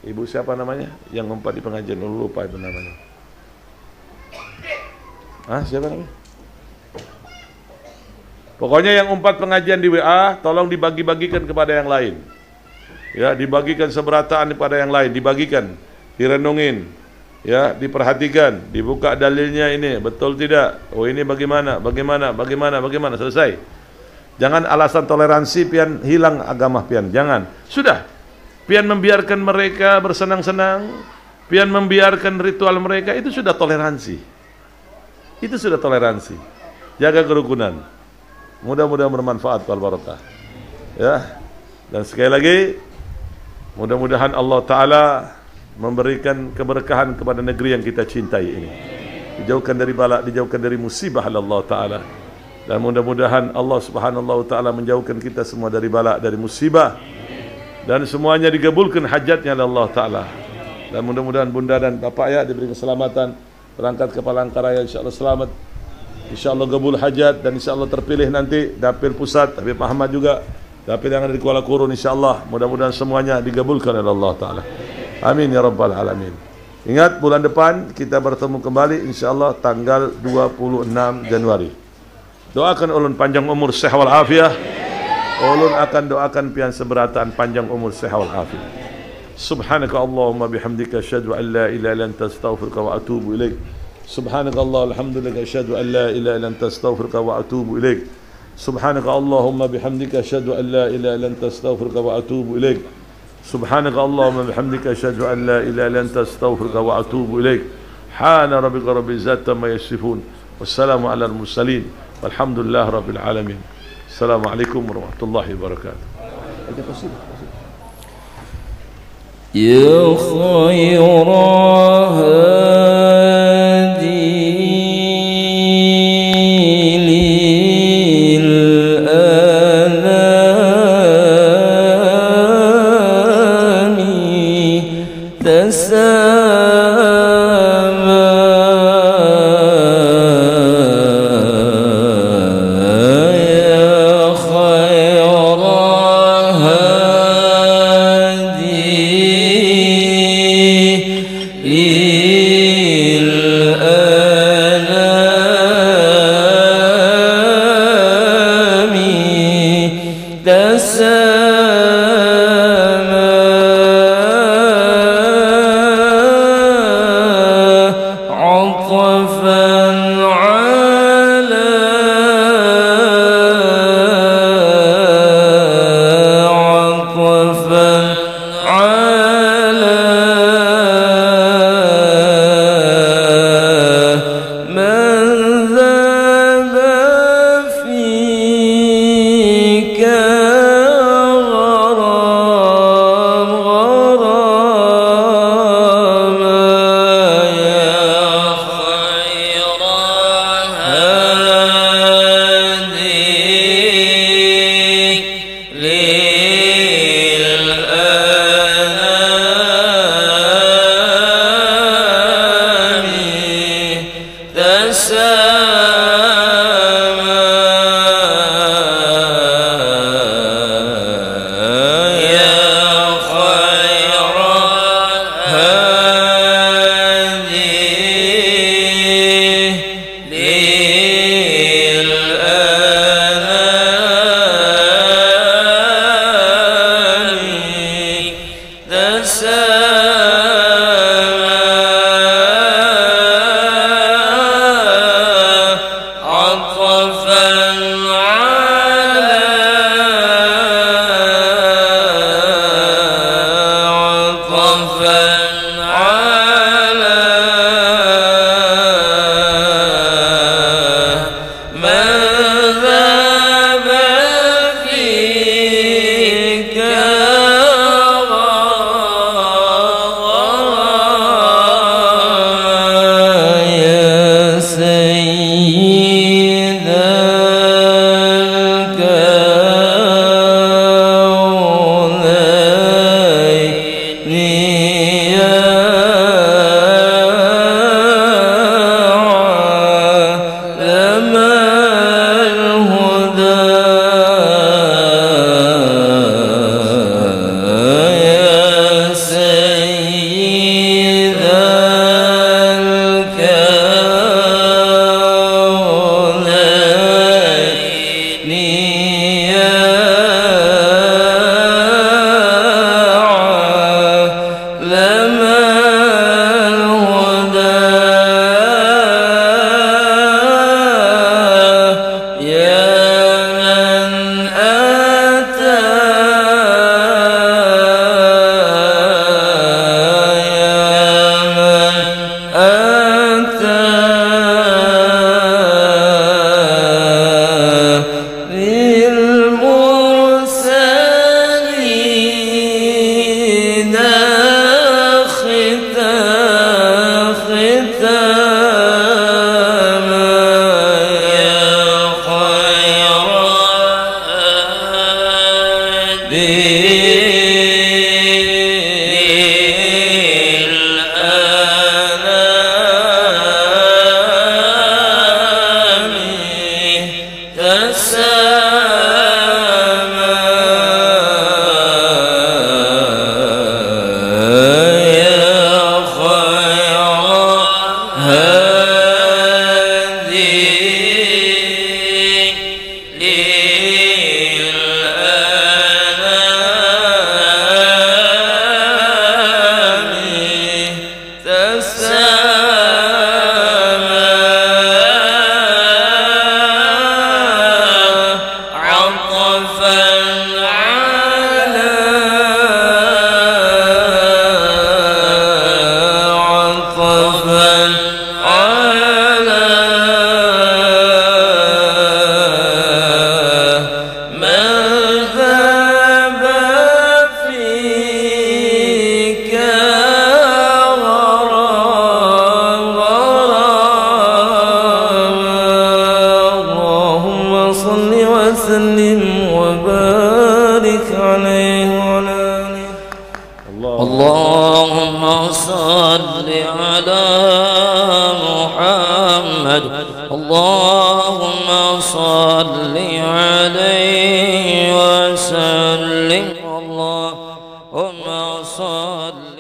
Ibu siapa namanya? Yang umpat di pengajian, lupa itu namanya. Siapa namanya? Pokoknya yang umpat pengajian di WA, tolong dibagi-bagikan kepada yang lain. Ya, dibagikan seberataan kepada yang lain, dibagikan, direnungin, ya, diperhatikan, dibuka dalilnya ini, betul tidak? Oh ini bagaimana, selesai. Jangan alasan toleransi pian hilang agama pian, jangan. Sudah, pian membiarkan mereka bersenang-senang, pian membiarkan ritual mereka, itu sudah toleransi. Itu sudah toleransi. Jaga kerukunan. Mudah-mudahan bermanfaat wal barakah. Ya. Dan sekali lagi, mudah-mudahan Allah Ta'ala memberikan keberkahan kepada negeri yang kita cintai ini. Dijauhkan dari bala, dijauhkan dari musibah Allah Ta'ala. Dan mudah-mudahan Allah Subhanahu wa Ta'ala menjauhkan kita semua dari bala, dari musibah. Dan semuanya digabulkan hajatnya oleh Allah Ta'ala. Dan mudah-mudahan bunda dan bapak ya diberi keselamatan, berangkat ke Palangkaraya insyaallah selamat. InsyaAllah gabul hajat dan insyaAllah terpilih nanti Dapil Pusat, Habib Ahmad juga, Dapil yang ada di Kuala Kurun insyaAllah. Mudah-mudahan semuanya digabulkan oleh Allah Ta'ala. Amin ya Rabbal Alamin. Ingat bulan depan kita bertemu kembali insyaAllah tanggal 26 Januari. Doakan ulun panjang umur, sehat wal afiah. Ulun akan doakan pian seberatan panjang umur, sehat wal afiah. Subhanaka Allahumma bihamdika asyhadu an la ilaha illa anta astaghfiruka wa atubu ilaik. Subhanaka Allah alhamdulillah asyhadu an la ilaha illa anta astaghfiruka wa atubu ilaik. Subhanaka Allahumma bihamdika asyhadu an la ilaha illa anta astaghfiruka wa atubu ilaik. Subhanaka Allahumma bihamdika asyhadu an la ilaha illa anta astaghfiruka wa atubu ilaik. Hana rabbika rabbil izzati amma yasifun. Wassalamu alal mursalin. Walhamdulillah rabbil alamin. Assalamualaikum warahmatullahi wabarakatuh. يا خير هادي للأنام تسامى يا خير للأنام من على مذهب فيك اللهم صل وسلم وبارك عليه وعلى آله. اللهم صل على محمد. اللهم صل عليه وسلم. اللهم صل